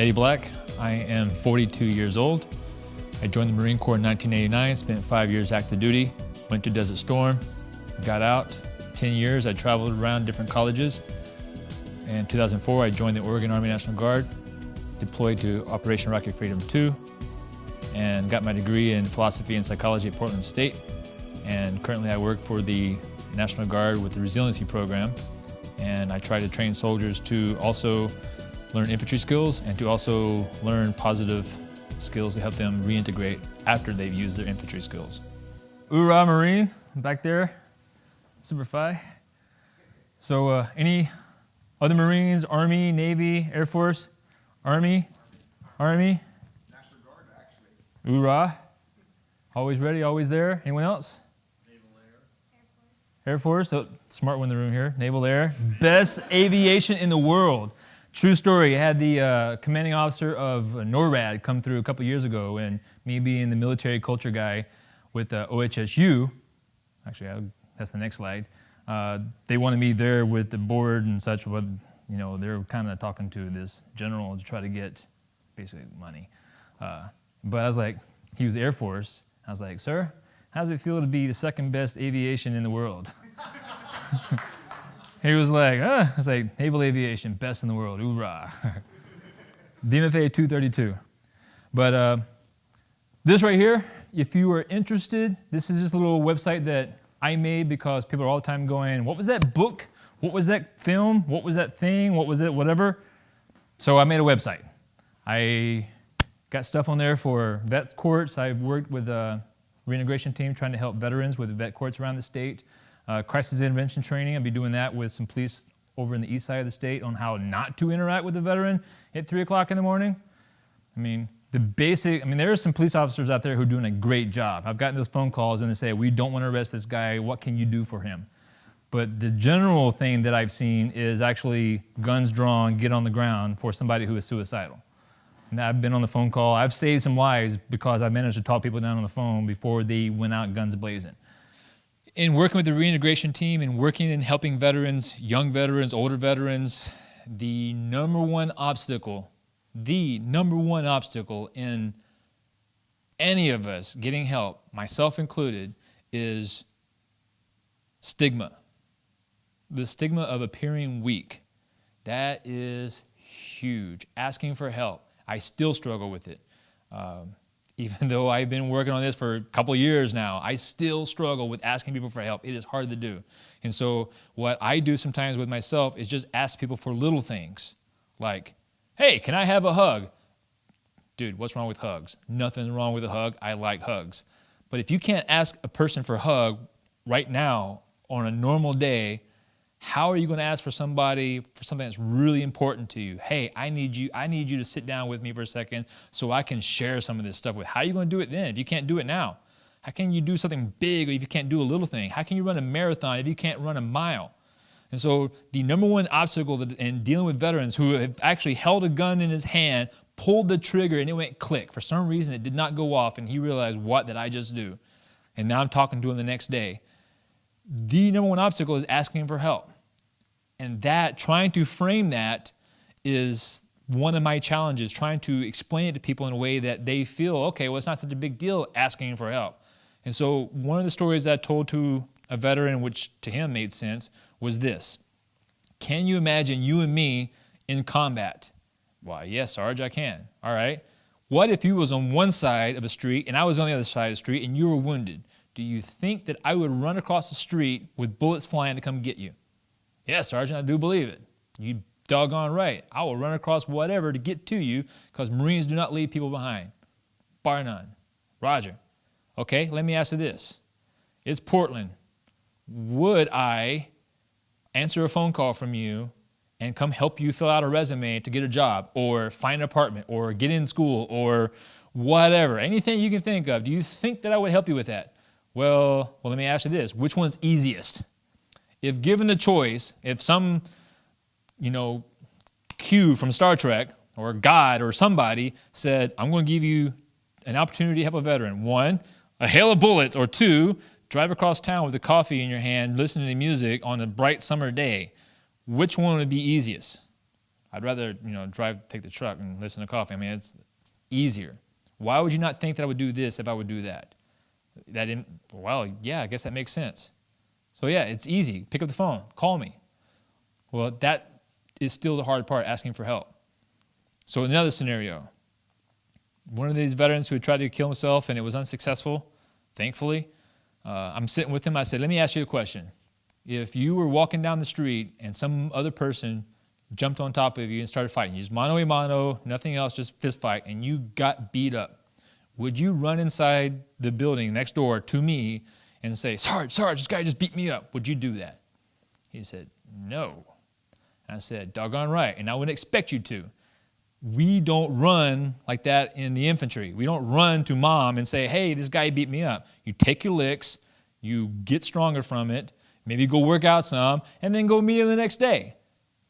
Eddie Black. I am 42 years old. I joined the Marine Corps in 1989, spent 5 years active duty, went to Desert Storm, got out. 10 years, I traveled around different colleges. In 2004, I joined the Oregon Army National Guard, deployed to Operation Rocket Freedom 2, and got my degree in philosophy and psychology at Portland State. And currently I work for the National Guard with the Resiliency Program, and I try to train soldiers to also learn infantry skills and to also learn positive skills to help them reintegrate after they've used their infantry skills. Hoorah, Marine, back there, Super Phi. So any other Marines, Army, Navy, Air Force? Army? National Guard, actually. Hoorah. Always ready, always there. Anyone else? Naval Air. Air Force, oh, smart one in the room here. Naval Air, best aviation in the world. True story, I had the commanding officer of NORAD come through a couple years ago, and me being the military culture guy with OHSU, actually that's the next slide, they wanted me there with the board and such, but you know, they're kind of talking to this general to try to get basically money. But I was like, he was Air Force, I was like, sir, how does it feel to be the second best aviation in the world? He was like, I was like, naval aviation, best in the world, hoorah. DMFA 232. But this right here, if you are interested, this is just a little website that I made because people are all the time going, what was that book? What was that film? What was that thing? What was it? Whatever. So I made a website. I got stuff on there for vet courts. I've worked with a reintegration team trying to help veterans with vet courts around the state. Crisis intervention training, I'll be doing that with some police over in the east side of the state on how not to interact with a veteran at 3 o'clock in the morning. I mean, there are some police officers out there who are doing a great job. I've gotten those phone calls and they say, we don't want to arrest this guy, what can you do for him? But the general thing that I've seen is actually guns drawn, get on the ground for somebody who is suicidal. And I've been on the phone call, I've saved some lives because I managed to talk people down on the phone before they went out guns blazing. In working with the reintegration team and working and helping veterans, young veterans, older veterans, the number one obstacle in any of us getting help, myself included, is stigma. The stigma of appearing weak. That is huge. Asking for help. I still struggle with it. Even though I've been working on this for a couple years now, I still struggle with asking people for help. It is hard to do. And so what I do sometimes with myself is just ask people for little things. Like, hey, can I have a hug? Dude, what's wrong with hugs? Nothing's wrong with a hug. I like hugs. But if you can't ask a person for a hug right now on a normal day, how are you going to ask for somebody for something that's really important to you? Hey, I need you to sit down with me for a second so I can share some of this stuff with you. How are you going to do it then if you can't do it now? How can you do something big if you can't do a little thing? How can you run a marathon if you can't run a mile? And so the number one obstacle in dealing with veterans who have actually held a gun in his hand, pulled the trigger, and it went click. For some reason, it did not go off, and he realized, what did I just do? And now I'm talking to him the next day. The number one obstacle is asking for help. And that, trying to frame that is one of my challenges, trying to explain it to people in a way that they feel, okay, well, it's not such a big deal asking for help. And so one of the stories that I told to a veteran, which to him made sense, was this. Can you imagine you and me in combat? Why, yes, Sarge, I can. All right. What if you was on one side of a street and I was on the other side of the street and you were wounded? Do you think that I would run across the street with bullets flying to come get you? Yes, Sergeant, I do believe it. You doggone right. I will run across whatever to get to you because Marines do not leave people behind. Bar none. Roger. Okay, let me ask you this. It's Portland. Would I answer a phone call from you and come help you fill out a resume to get a job or find an apartment or get in school or whatever, anything you can think of? Do you think that I would help you with that? Well, let me ask you this. Which one's easiest? If given the choice, if some, Q from Star Trek or God or somebody said, I'm going to give you an opportunity to help a veteran. 1, a hail of bullets, or 2, drive across town with a coffee in your hand, listening to music on a bright summer day. Which one would be easiest? I'd rather, take the truck and listen to coffee. I mean, it's easier. Why would you not think that I would do this if I would do that? Well, yeah, I guess that makes sense. So yeah, it's easy. Pick up the phone, call me. Well, that is still the hard part, asking for help. So another scenario, one of these veterans who had tried to kill himself and it was unsuccessful, thankfully, I'm sitting with him. I said, let me ask you a question. If you were walking down the street and some other person jumped on top of you and started fighting, you just mano a mano, nothing else, just fist fight, and you got beat up, would you run inside the building next door to me and say, Sarge, this guy just beat me up? Would you do that? He said, no. I said, doggone right, and I wouldn't expect you to. We don't run like that in the infantry. We don't run to mom and say, hey, this guy beat me up. You take your licks, you get stronger from it, maybe go work out some, and then go meet him the next day.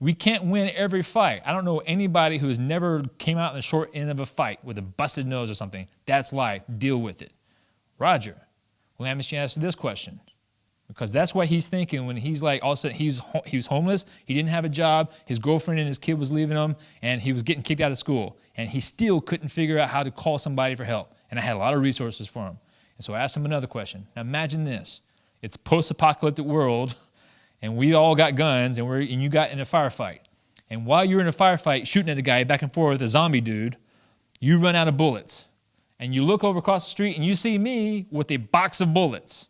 We can't win every fight. I don't know anybody who has never came out in the short end of a fight with a busted nose or something. That's life. Deal with it. Roger, well, let me ask you this question. Because that's what he's thinking when he's like, all of a sudden, he was homeless, he didn't have a job, his girlfriend and his kid was leaving him, and he was getting kicked out of school. And he still couldn't figure out how to call somebody for help. And I had a lot of resources for him. And so I asked him another question. Now imagine this. It's post-apocalyptic world, and we all got guns, and you got in a firefight. And while you're in a firefight shooting at a guy back and forth, a zombie dude, you run out of bullets. And you look over across the street, and you see me with a box of bullets.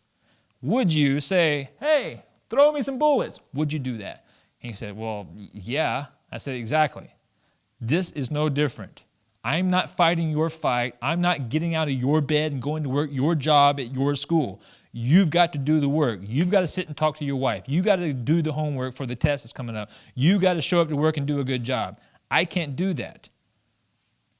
Would you say, hey, throw me some bullets? Would you do that? And he said, well, yeah. I said, exactly. This is no different. I'm not fighting your fight. I'm not getting out of your bed and going to work your job at your school. You've got to do the work. You've got to sit and talk to your wife. You've got to do the homework for the test that's coming up. You've got to show up to work and do a good job. I can't do that.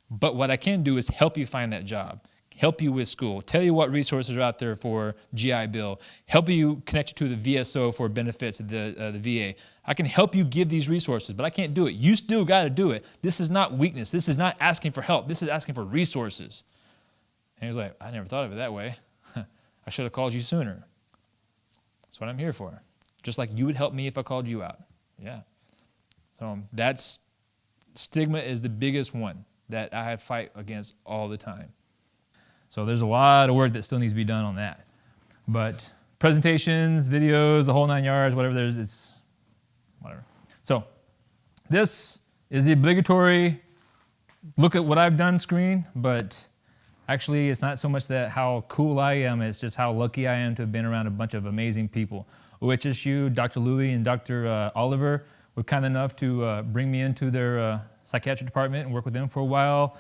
But what I can do is help you find that job, help you with school, tell you what resources are out there for GI Bill, help you connect you to the VSO for benefits of the VA. I can help you give these resources, but I can't do it. You still got to do it. This is not weakness. This is not asking for help. This is asking for resources. And he was like, I never thought of it that way. I should have called you sooner. That's what I'm here for. Just like you would help me if I called you out. Yeah. So stigma is the biggest one that I fight against all the time. So there's a lot of work that still needs to be done on that. But presentations, videos, the whole 9 yards, whatever there is, it's whatever. So this is the obligatory look at what I've done screen, but actually it's not so much that how cool I am, it's just how lucky I am to have been around a bunch of amazing people. OHSU, Dr. Louie and Dr. Oliver were kind enough to bring me into their psychiatric department and work with them for a while.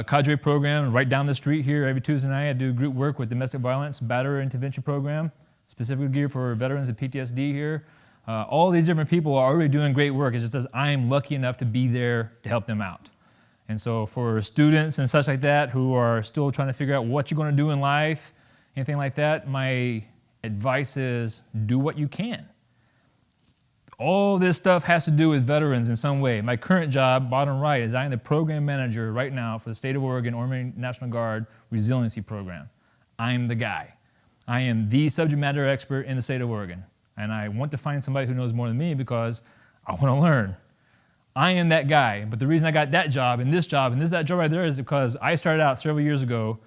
Cadre program right down the street here every Tuesday night. I do group work with domestic violence, batterer intervention program, specifically geared for veterans of PTSD here. All these different people are already doing great work. It's just that I am lucky enough to be there to help them out. And so for students and such like that who are still trying to figure out what you're going to do in life, anything like that, my advice is do what you can. All this stuff has to do with veterans in some way. My current job, bottom right, is I am the program manager right now for the State of Oregon Army National Guard Resiliency Program. I'm the guy. I am the subject matter expert in the state of Oregon. And I want to find somebody who knows more than me because I want to learn. I am that guy. But the reason I got that job and that job right there is because I started out several years ago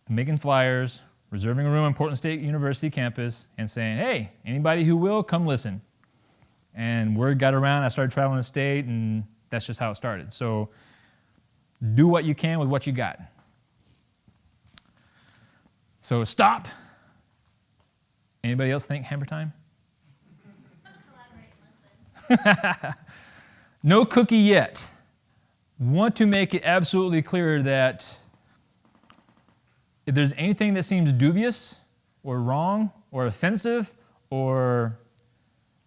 making flyers, reserving a room on Portland State University campus, and saying, hey, anybody who will, come listen. And word got around, I started traveling the state, and that's just how it started. So do what you can with what you got. So stop. Anybody else think hammer time? No cookie yet. Want to make it absolutely clear that if there's anything that seems dubious or wrong or offensive or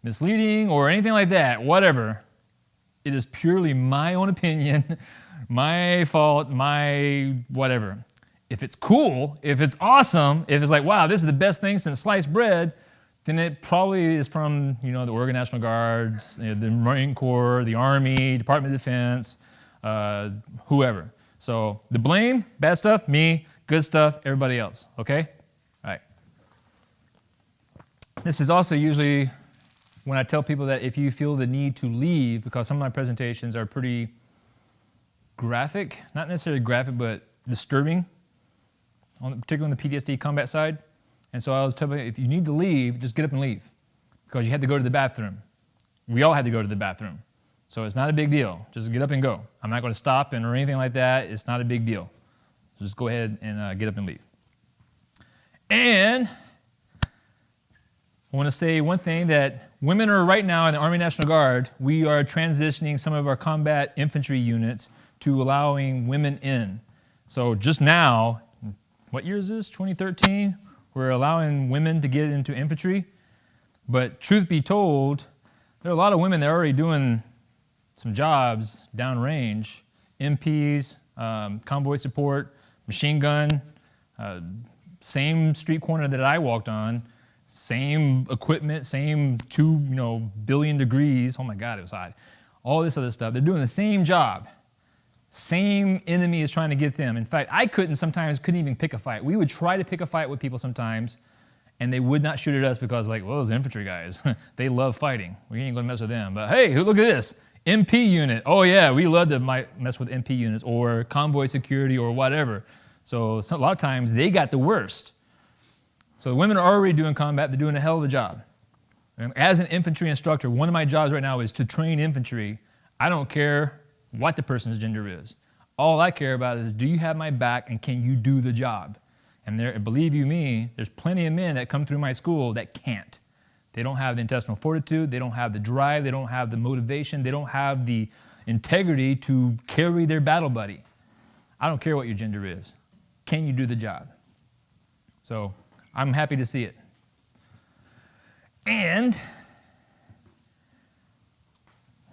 misleading or anything like that, whatever, it is purely my own opinion, my fault, my whatever. If it's cool, if it's awesome, if it's like, wow, this is the best thing since sliced bread, then it probably is from, the Oregon National Guards, the Marine Corps, the Army, Department of Defense, whoever. So the blame, bad stuff, me. Good stuff, everybody else, okay? All right. This is also usually when I tell people that if you feel the need to leave, because some of my presentations are pretty graphic, not necessarily graphic, but disturbing, particularly on the PTSD combat side. And so I was telling you, if you need to leave, just get up and leave, because you had to go to the bathroom. We all had to go to the bathroom. So it's not a big deal. Just get up and go. I'm not going to stop or anything like that. It's not a big deal. So just go ahead and get up and leave. And I want to say one thing, that women are right now in the Army National Guard, we are transitioning some of our combat infantry units to allowing women in. So just now, what year is this, 2013? We're allowing women to get into infantry. But truth be told, there are a lot of women that are already doing some jobs downrange, MPs, convoy support, machine gun, same street corner that I walked on, same equipment, same 2 billion degrees. Oh my God, it was hot. All this other stuff. They're doing the same job. Same enemy is trying to get them. In fact, I sometimes couldn't even pick a fight. We would try to pick a fight with people sometimes, and they would not shoot at us because, like, well, those infantry guys, they love fighting. We ain't gonna mess with them. But hey, look at this. MP unit. Oh yeah, we love to mess with MP units or convoy security or whatever. So a lot of times they got the worst. So the women are already doing combat. They're doing a hell of a job. And as an infantry instructor, one of my jobs right now is to train infantry. I don't care what the person's gender is. All I care about is, do you have my back and can you do the job? And believe you me, there's plenty of men that come through my school that can't. They don't have the intestinal fortitude, they don't have the drive, they don't have the motivation, they don't have the integrity to carry their battle buddy. I don't care what your gender is. Can you do the job? So I'm happy to see it. And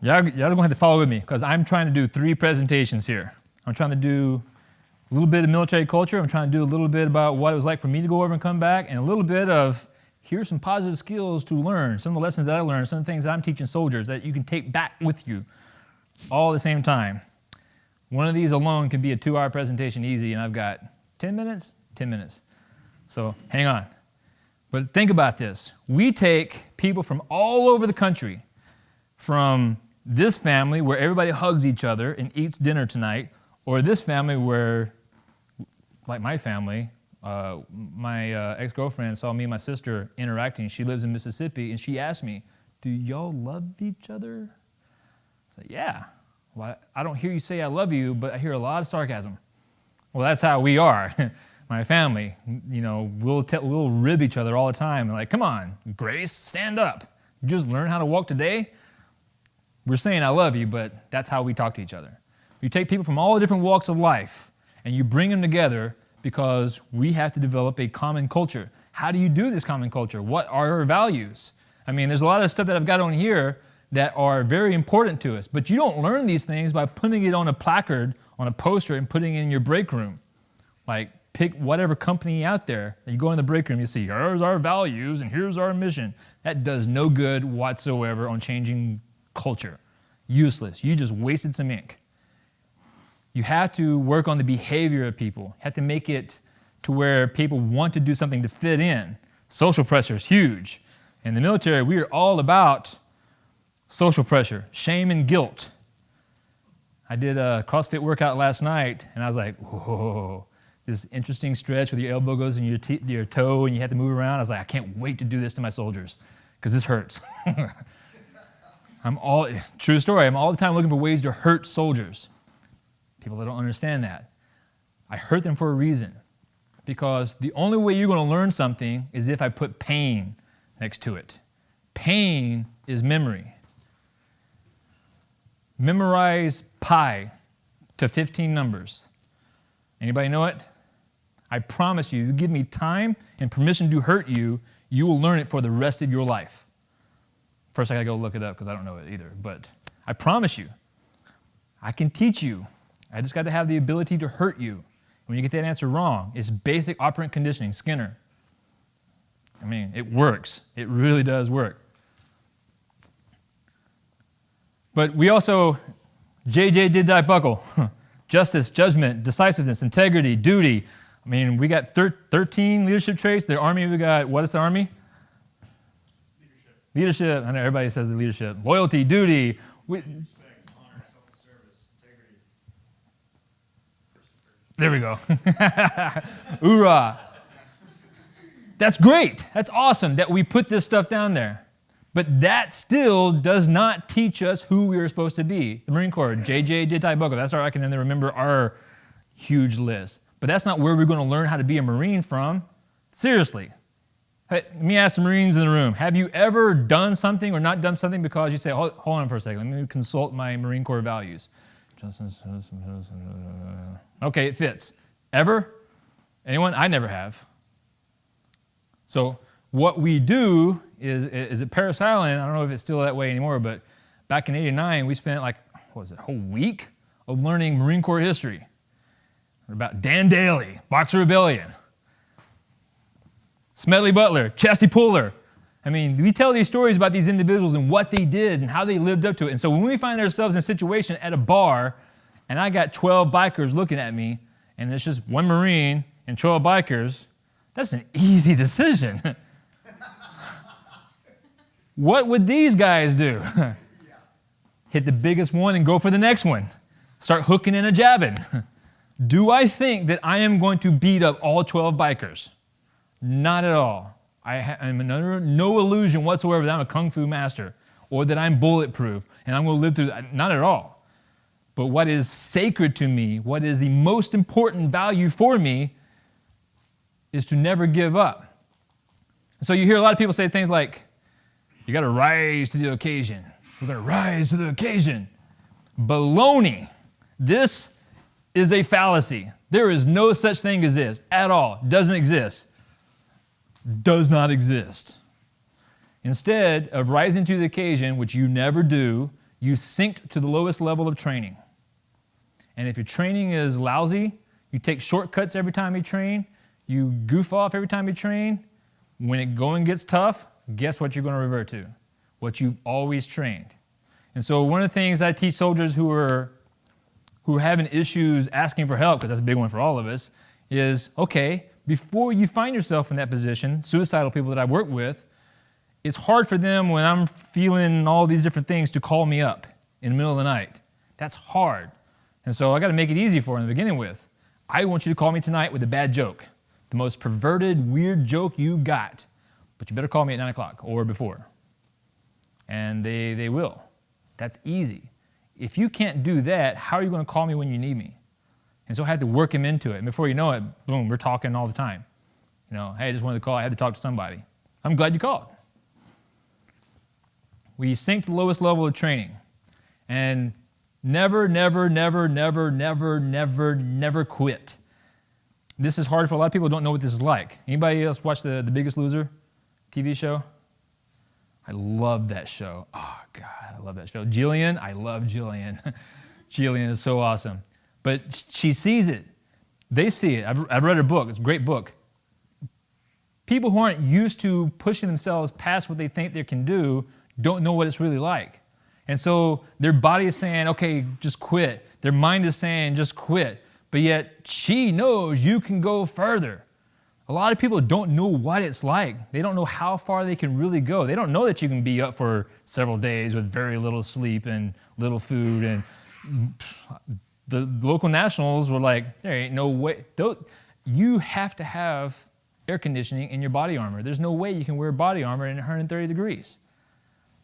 y'all going to have to follow with me, because I'm trying to do 3 presentations here. I'm trying to do a little bit of military culture. I'm trying to do a little bit about what it was like for me to go over and come back, and a little bit of here's some positive skills to learn, some of the lessons that I learned, some of the things that I'm teaching soldiers that you can take back with you all at the same time. One of these alone can be a 2-hour presentation easy, and I've got 10 minutes? 10 minutes. So hang on. But think about this. We take people from all over the country, from this family where everybody hugs each other and eats dinner tonight, or this family where, like my family, my ex-girlfriend saw me and my sister interacting. She lives in Mississippi, and she asked me, do y'all love each other? I said, yeah. Well, I don't hear you say I love you, but I hear a lot of sarcasm. Well, that's how we are. My family, we'll rib each other all the time. Like, come on, Grace, stand up. You just learn how to walk today? We're saying I love you, but that's how we talk to each other. You take people from all the different walks of life, and you bring them together because we have to develop a common culture. How do you do this common culture? What are our values? I mean, there's a lot of stuff that I've got on here that are very important to us, but you don't learn these things by putting it on a placard, on a poster, and putting it in your break room. Like, pick whatever company out there, and you go in the break room, you see, here's our values and here's our mission. That does no good whatsoever on changing culture. Useless. You just wasted some ink. You have to work on the behavior of people. You have to make it to where people want to do something to fit in. Social pressure is huge. In the military, we are all about social pressure, shame and guilt. I did a CrossFit workout last night, and I was like, whoa, this interesting stretch with your elbow goes in your toe, and you have to move around. I was like, I can't wait to do this to my soldiers, because this hurts. True story, I'm all the time looking for ways to hurt soldiers. People that don't understand that. I hurt them for a reason, because the only way you're going to learn something is if I put pain next to it. Pain is memory. Memorize pi to 15 numbers. Anybody know it? I promise you, you give me time and permission to hurt you, you will learn it for the rest of your life. First, I got to go look it up because I don't know it either, but I promise you, I can teach you. I just got to have the ability to hurt you. When you get that answer wrong, it's basic operant conditioning, Skinner. I mean, it works. It really does work. But we also, JJ did not buckle. Justice, judgment, decisiveness, integrity, duty. I mean, we got 13 leadership traits. The Army, we got, what is the Army? Leadership, I know everybody says the leadership. Loyalty, duty. Respect, honor, self-service, integrity. There we go. Hoorah. That's great. That's awesome that we put this stuff down there. But that still does not teach us who we are supposed to be. The Marine Corps, JJ, Jitai, Boko. That's how I can then remember our huge list. But that's not where we're going to learn how to be a Marine from. Seriously. Hey, let me ask the Marines in the room. Have you ever done something or not done something because you say, hold on for a second, let me consult my Marine Corps values. Okay, it fits. Ever? Anyone? I never have. So what we do is at Paris Island, I don't know if it's still that way anymore, but back in '89, we spent like, a whole week of learning Marine Corps history. About Dan Daly, Boxer Rebellion, Smedley Butler, Chesty Puller. I mean, we tell these stories about these individuals and what they did and how they lived up to it. And so when we find ourselves in a situation at a bar and I got 12 bikers looking at me and it's just one Marine and 12 bikers, that's an easy decision. What would these guys do? Hit the biggest one and go for the next one. Start hooking and a jabbing. Do I think that I am going to beat up all 12 bikers? Not at all. I'm under no illusion whatsoever that I'm a kung fu master or that I'm bulletproof and I'm going to live through that. Not at all. But what is sacred to me, what is the most important value for me, is to never give up. So you hear a lot of people say things like, you got to rise to the occasion. We're going to rise to the occasion. Baloney. This is a fallacy. There is no such thing as this at all. Doesn't exist. Does not exist. Instead of rising to the occasion, which you never do, you sink to the lowest level of training. And if your training is lousy, you take shortcuts every time you train, you goof off every time you train, when it going gets tough, guess what you're going to revert to? What you've always trained. And so one of the things I teach soldiers who are having issues asking for help, because that's a big one for all of us, is, okay, before you find yourself in that position, suicidal people that I work with, it's hard for them when I'm feeling all these different things to call me up in the middle of the night. That's hard. And so I got to make it easy for them to begin with. I want you to call me tonight with a bad joke, the most perverted, weird joke you got, but you better call me at 9 o'clock or before. And they will. That's easy. If you can't do that, how are you going to call me when you need me? And so I had to work him into it. And before you know it, boom, we're talking all the time. You know, hey, I just wanted to call. I had to talk to somebody. I'm glad you called. We sink to the lowest level of training. And never, never, never, never, never, never, never quit. This is hard for a lot of people who don't know what this is like. Anybody else watch The Biggest Loser TV show? I love that show. Oh, God, I love that show. Jillian, I love Jillian. Jillian is so awesome. But she sees it. They see it. I've read her book. It's a great book. People who aren't used to pushing themselves past what they think they can do don't know what it's really like. And so their body is saying, okay, just quit. Their mind is saying, just quit. But yet she knows you can go further. A lot of people don't know what it's like. They don't know how far they can really go. They don't know that you can be up for several days with very little sleep and little food. And the local nationals were like, there ain't no way. You have to have air conditioning in your body armor. There's no way you can wear body armor in 130 degrees.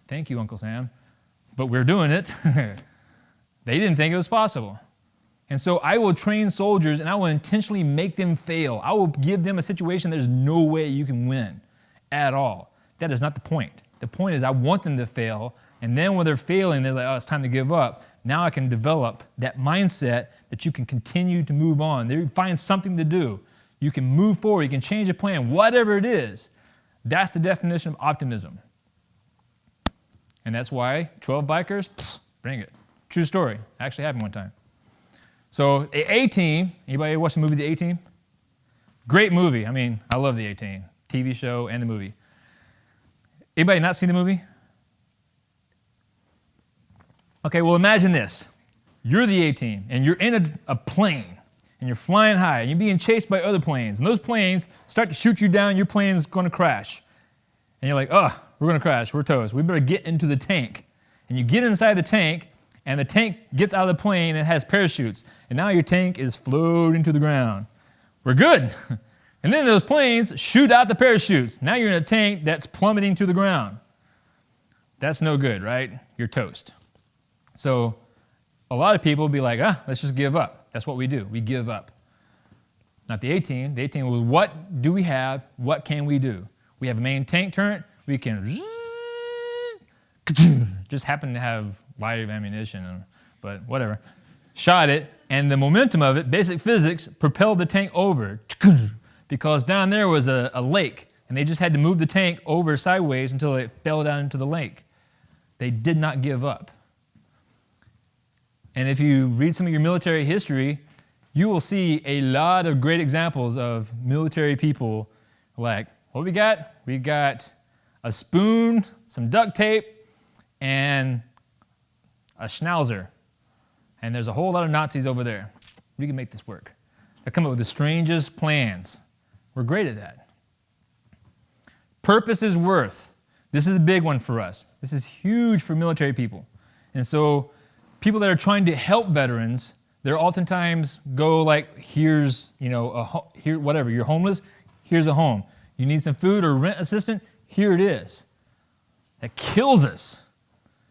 Thank you, Uncle Sam. But we're doing it. They didn't think it was possible. And so I will train soldiers and I will intentionally make them fail. I will give them a situation there's no way you can win at all. That is not the point. The point is I want them to fail, and then when they're failing, they're like, oh, it's time to give up. Now I can develop that mindset that you can continue to move on. They find something to do. You can move forward. You can change a plan, whatever it is. That's the definition of optimism. And that's why 12 bikers, bring it. True story. Actually happened one time. So the A-Team, anybody watch the movie The A-Team? Great movie. I mean, I love The A-Team, TV show and the movie. Anybody not seen the movie? Okay, well imagine this. You're the A-Team and you're in a plane and you're flying high and you're being chased by other planes and those planes start to shoot you down, your plane's going to crash. And you're like, oh, we're going to crash. We're toast. We better get into the tank. And you get inside the tank, and the tank gets out of the plane and it has parachutes. And now your tank is floating to the ground. We're good. And then those planes shoot out the parachutes. Now you're in a tank that's plummeting to the ground. That's no good, right? You're toast. So a lot of people will be like, let's just give up. That's what we do. We give up. Not the A-team. The A-team was, what do we have? What can we do? We have a main tank turret. We can just happen to have live ammunition, but whatever. Shot it, and the momentum of it, basic physics, propelled the tank over. Because down there was a lake, and they just had to move the tank over sideways until it fell down into the lake. They did not give up. And if you read some of your military history, you will see a lot of great examples of military people like, what we got? We got a spoon, some duct tape, and a schnauzer. And there's a whole lot of Nazis over there. We can make this work. They come up with the strangest plans. We're great at that. Purpose is worth. This is a big one for us. This is huge for military people. And so people that are trying to help veterans, they're oftentimes go like, here's, here, whatever, you're homeless, here's a home. You need some food or rent assistance, here it is. That kills us.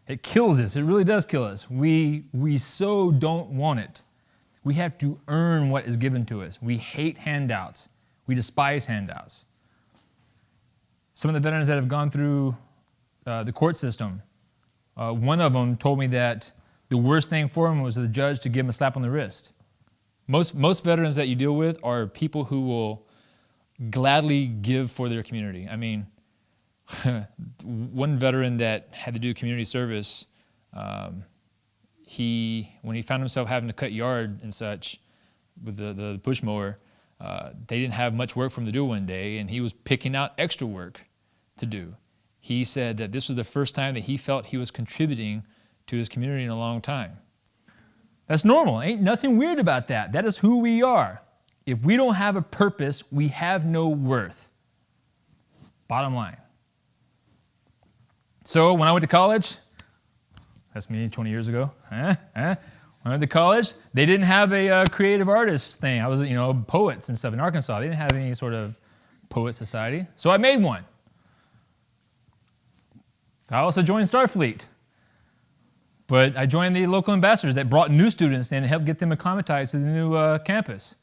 It kills us. It really does kill us. We so don't want it. We have to earn what is given to us. We hate handouts. We despise handouts. Some of the veterans that have gone through the court system, one of them told me that the worst thing for him was the judge to give him a slap on the wrist. Most veterans that you deal with are people who will gladly give for their community. I mean, one veteran that had to do community service, when he found himself having to cut yard and such with the push mower, they didn't have much work for him to do one day, and he was picking out extra work to do. He said that this was the first time that he felt he was contributing to his community in a long time. That's normal. Ain't nothing weird about that. That is who we are. If we don't have a purpose, we have no worth. Bottom line. So when I went to college, that's me 20 years ago. When I went to college, they didn't have a creative artist thing. I was, poets and stuff in Arkansas. They didn't have any sort of poet society. So I made one. I also joined Starfleet. But I joined the local ambassadors that brought new students in and helped get them acclimatized to the new campus.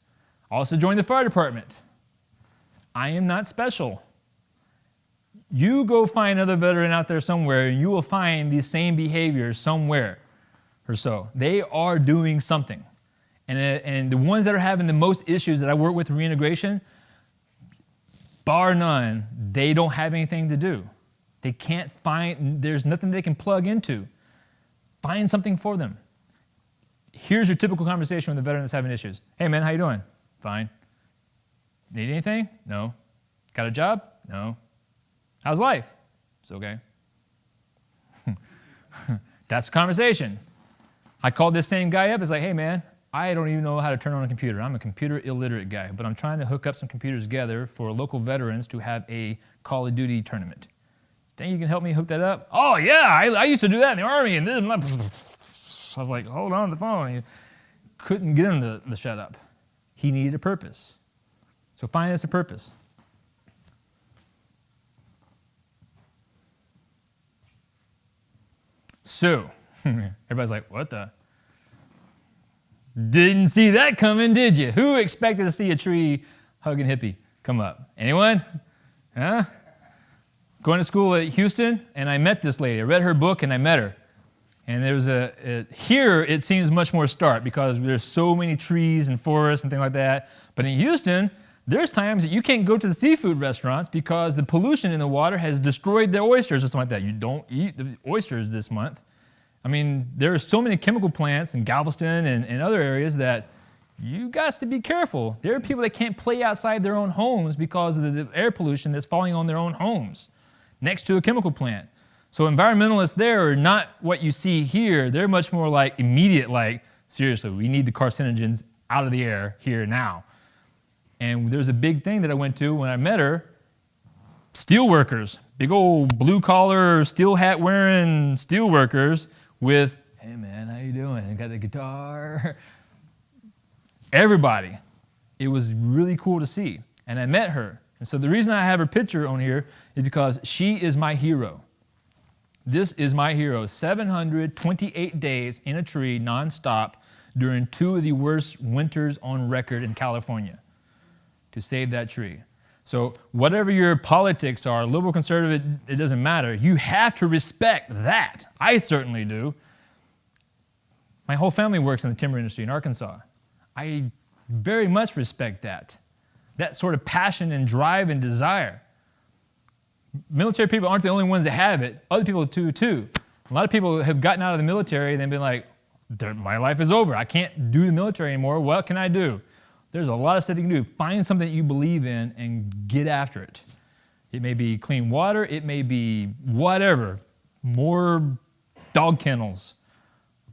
I also joined the fire department. I am not special. You go find another veteran out there somewhere, and you will find these same behaviors somewhere or so. They are doing something. And the ones that are having the most issues that I work with reintegration, bar none, they don't have anything to do. They can't find, there's nothing they can plug into. Find something for them. Here's your typical conversation with a veteran that's having issues. Hey man, how you doing? Fine. Need anything? No. Got a job? No. How's life? It's okay. That's a conversation. I called this same guy up. It's like, hey man, I don't even know how to turn on a computer. I'm a computer illiterate guy, but I'm trying to hook up some computers together for local veterans to have a Call of Duty tournament. Think you can help me hook that up? Oh yeah, I used to do that in the Army. And then I was like, hold on the phone. He couldn't get him to shut up. He needed a purpose. So find us a purpose. So, everybody's like, what the? Didn't see that coming, did you? Who expected to see a tree hugging hippie come up? Anyone? Huh? Going to school at Houston, and I met this lady. I read her book, and I met her. And there was here it seems much more stark because there's so many trees and forests and things like that. But in Houston, there's times that you can't go to the seafood restaurants because the pollution in the water has destroyed the oysters or something like that. You don't eat the oysters this month. I mean, there are so many chemical plants in Galveston and other areas that you got to be careful. There are people that can't play outside their own homes because of the air pollution that's falling on their own homes next to a chemical plant. So environmentalists there are not what you see here. They're much more like immediate, like, seriously, we need the carcinogens out of the air here now. And there's a big thing that I went to when I met her. steel workers, big old blue collar, steel hat wearing steel workers with, hey man, how you doing? Got the guitar? Everybody. It was really cool to see. And I met her. And so the reason I have her picture on here is because she is my hero. This is my hero. 728 days in a tree nonstop during 2 of the worst winters on record in California to save that tree. So whatever your politics are, liberal, conservative, it doesn't matter. You have to respect that. I certainly do. My whole family works in the timber industry in Arkansas. I very much respect that sort of passion and drive and desire. Military people aren't the only ones that have it. Other people do too. A lot of people have gotten out of the military and then been like, my life is over. I can't do the military anymore. What can I do? There's a lot of stuff you can do. Find something that you believe in and get after it. It may be clean water. It may be whatever. More dog kennels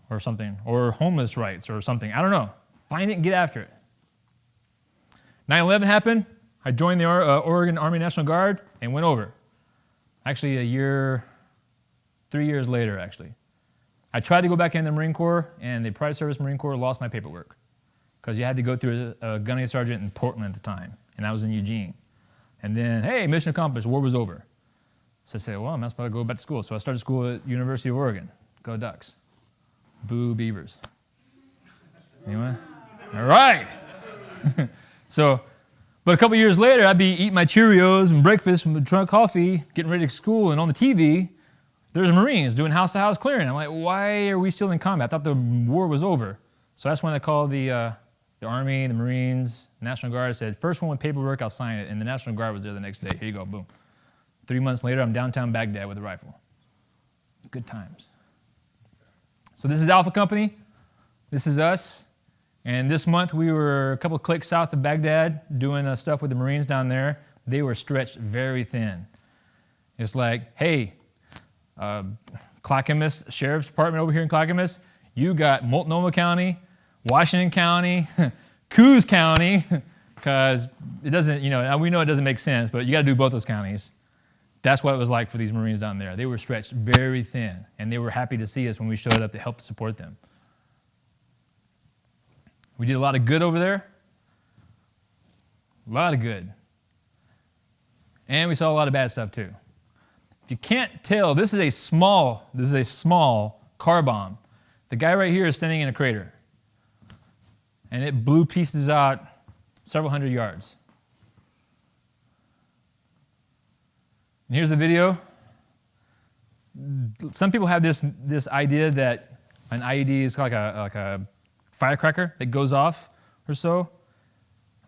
or something, or homeless rights or something. I don't know. Find it and get after it. 9/11 happened. I joined the Oregon Army National Guard and went over. Actually, 3 years later, actually. I tried to go back in the Marine Corps, and the Private Service Marine Corps lost my paperwork because you had to go through a gunnery sergeant in Portland at the time, and I was in Eugene. And then, hey, mission accomplished, war was over. So I said, well, I'm not supposed to go back to school. So I started school at University of Oregon. Go Ducks. Boo Beavers. Anyway? All right. But a couple years later, I'd be eating my Cheerios and breakfast and drunk coffee, getting ready to school, and on the TV, there's Marines doing house-to-house clearing. I'm like, why are we still in combat? I thought the war was over. So that's when I called the Army, the Marines, National Guard. I said, first one with paperwork, I'll sign it. And the National Guard was there the next day. Here you go, boom. 3 months later, I'm downtown Baghdad with a rifle. Good times. So this is Alpha Company. This is us. And this month, we were a couple of clicks south of Baghdad doing stuff with the Marines down there. They were stretched very thin. It's like, hey, Clackamas Sheriff's Department over here in Clackamas, you got Multnomah County, Washington County, Coos County, because it doesn't, we know it doesn't make sense, but you got to do both those counties. That's what it was like for these Marines down there. They were stretched very thin, and they were happy to see us when we showed up to help support them. We did a lot of good over there. A lot of good. And we saw a lot of bad stuff too. If you can't tell, this is a small car bomb. The guy right here is standing in a crater. And it blew pieces out several hundred yards. And here's the video. Some people have this idea that an IED is like a firecracker that goes off or so.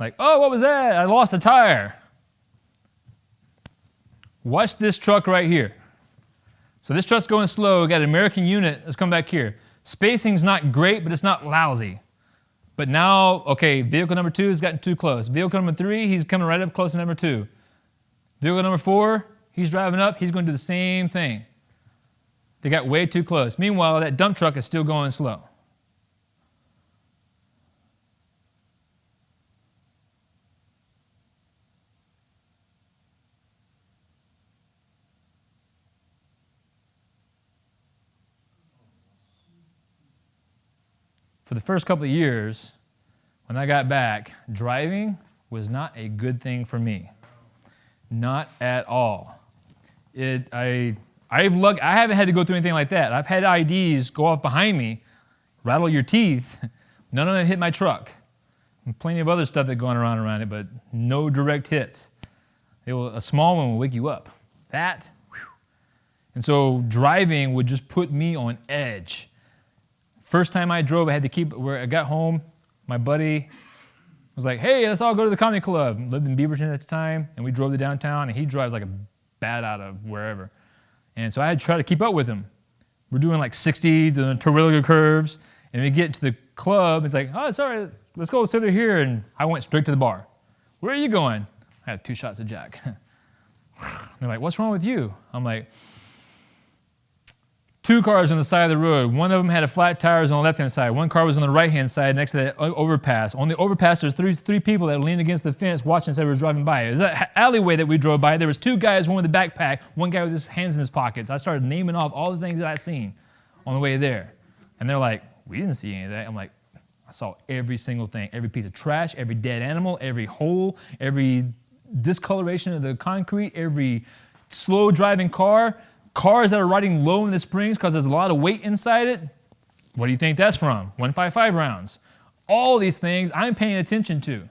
Like, oh, what was that? I lost a tire. Watch this truck right here. So this truck's going slow. We got an American unit. Let's come back here. Spacing's not great, but it's not lousy. But now, okay, vehicle number 2 has gotten too close. Vehicle number 3, he's coming right up close to number 2. Vehicle number 4, he's driving up. He's going to do the same thing. They got way too close. Meanwhile, that dump truck is still going slow. For the first couple of years, when I got back, driving was not a good thing for me. Not at all. I haven't had to go through anything like that. I've had IDs go off behind me, rattle your teeth. None of them hit my truck. And plenty of other stuff that going around it, but no direct hits. A small one will wake you up. That, whew. And so driving would just put me on edge. First time I drove, I had to keep, where I got home, my buddy was like, hey, let's all go to the comedy club. Lived in Beaverton at the time, and we drove to downtown, and he drives like a bat out of wherever. And so I had to try to keep up with him. We're doing like 60, doing Terwilliger curves, and we get to the club, it's like, oh, it's all right, let's go sit over here, and I went straight to the bar. Where are you going? I had 2 shots of Jack. They're like, what's wrong with you? I'm like, 2 cars on the side of the road. One of them had a flat tires on the left-hand side. One car was on the right-hand side next to that overpass. On the overpass, there's three people that leaned against the fence watching as they were driving by. It was that alleyway that we drove by. There was 2 guys, one with a backpack, one guy with his hands in his pockets. I started naming off all the things that I'd seen on the way there. And they're like, we didn't see any of that. I'm like, I saw every single thing, every piece of trash, every dead animal, every hole, every discoloration of the concrete, every slow driving car, cars that are riding low in the springs because there's a lot of weight inside it. What do you think that's from? 155 rounds. All these things I'm paying attention to.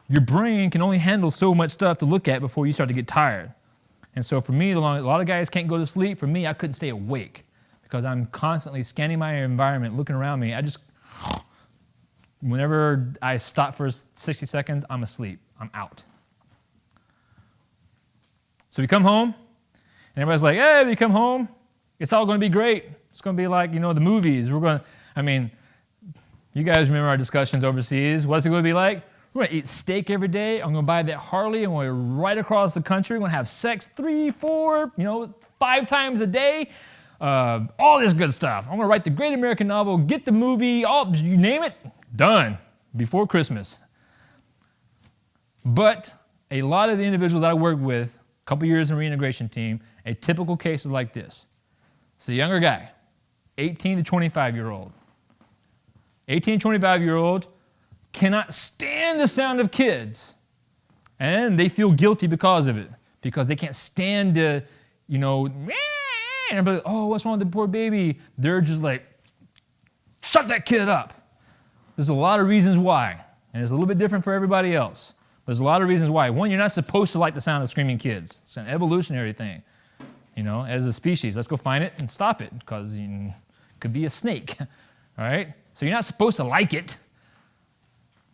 Your brain can only handle so much stuff to look at before you start to get tired. And so for me, a lot of guys can't go to sleep. For me, I couldn't stay awake because I'm constantly scanning my environment, looking around me. Whenever I stop for 60 seconds, I'm asleep. I'm out. So we come home, and everybody's like, hey, we come home, it's all going to be great. It's going to be like, the movies. You guys remember our discussions overseas. What's it going to be like? We're going to eat steak every day. I'm going to buy that Harley. I'm going to ride across the country. We're going to have sex 3, 4, 5 times a day. All this good stuff. I'm going to write the great American novel, get the movie, you name it, done before Christmas. But a lot of the individuals that I work with, couple years in the reintegration team, a typical case is like this. It's a younger guy, 18 to 25-year-old. 18 to 25-year-old cannot stand the sound of kids, and they feel guilty because of it, because they can't stand the, and everybody's like, oh, what's wrong with the poor baby? They're just like, shut that kid up. There's a lot of reasons why, and it's a little bit different for everybody else. There's a lot of reasons why. One, you're not supposed to like the sound of screaming kids. It's an evolutionary thing. As a species, let's go find it and stop it because it could be a snake. All right? So you're not supposed to like it,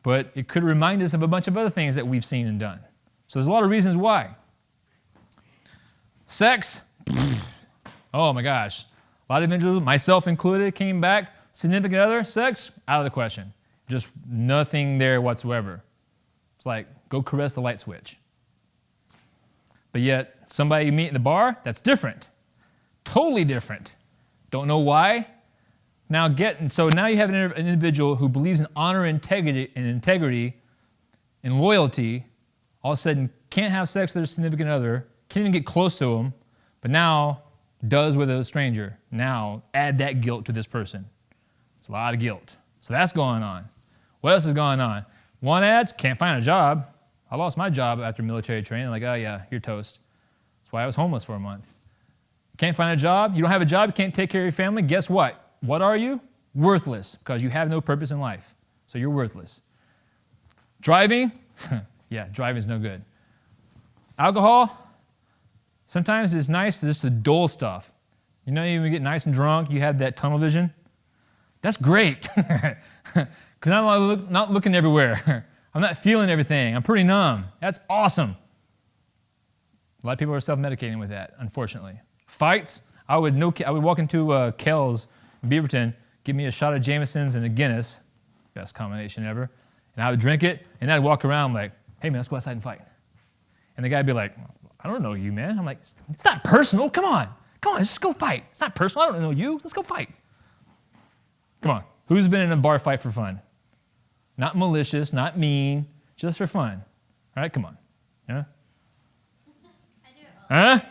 but it could remind us of a bunch of other things that we've seen and done. So there's a lot of reasons why. Sex, oh my gosh. A lot of individuals, myself included, came back, significant other, sex, out of the question. Just nothing there whatsoever. It's like, go caress the light switch. But yet, somebody you meet in the bar, that's different. Totally different. Don't know why. So now you have an individual who believes in honor and integrity and loyalty, all of a sudden can't have sex with their significant other, can't even get close to them, but now does with a stranger. Now add that guilt to this person. It's a lot of guilt. So that's going on. What else is going on? One adds, can't find a job. I lost my job after military training. Like, oh yeah, you're toast. That's why I was homeless for a month. Can't find a job. You don't have a job. You can't take care of your family. Guess what? What are you? Worthless, because you have no purpose in life. So you're worthless. Driving, yeah, driving's no good. Alcohol, sometimes it's nice just the dull stuff. You get nice and drunk, you have that tunnel vision. That's great. Because I'm not looking everywhere. I'm not feeling everything. I'm pretty numb. That's awesome. A lot of people are self-medicating with that, unfortunately. Fights, I would walk into Kells in Beaverton, give me a shot of Jameson's and a Guinness, best combination ever, and I would drink it, and I'd walk around like, hey man, let's go outside and fight. And the guy'd be like, I don't know you, man. I'm like, it's not personal. Come on, let's just go fight. It's not personal. I don't know you. Let's go fight. Come on. Who's been in a bar fight for fun? Not malicious, not mean, just for fun. All right, come on. Yeah? I do it all. Huh?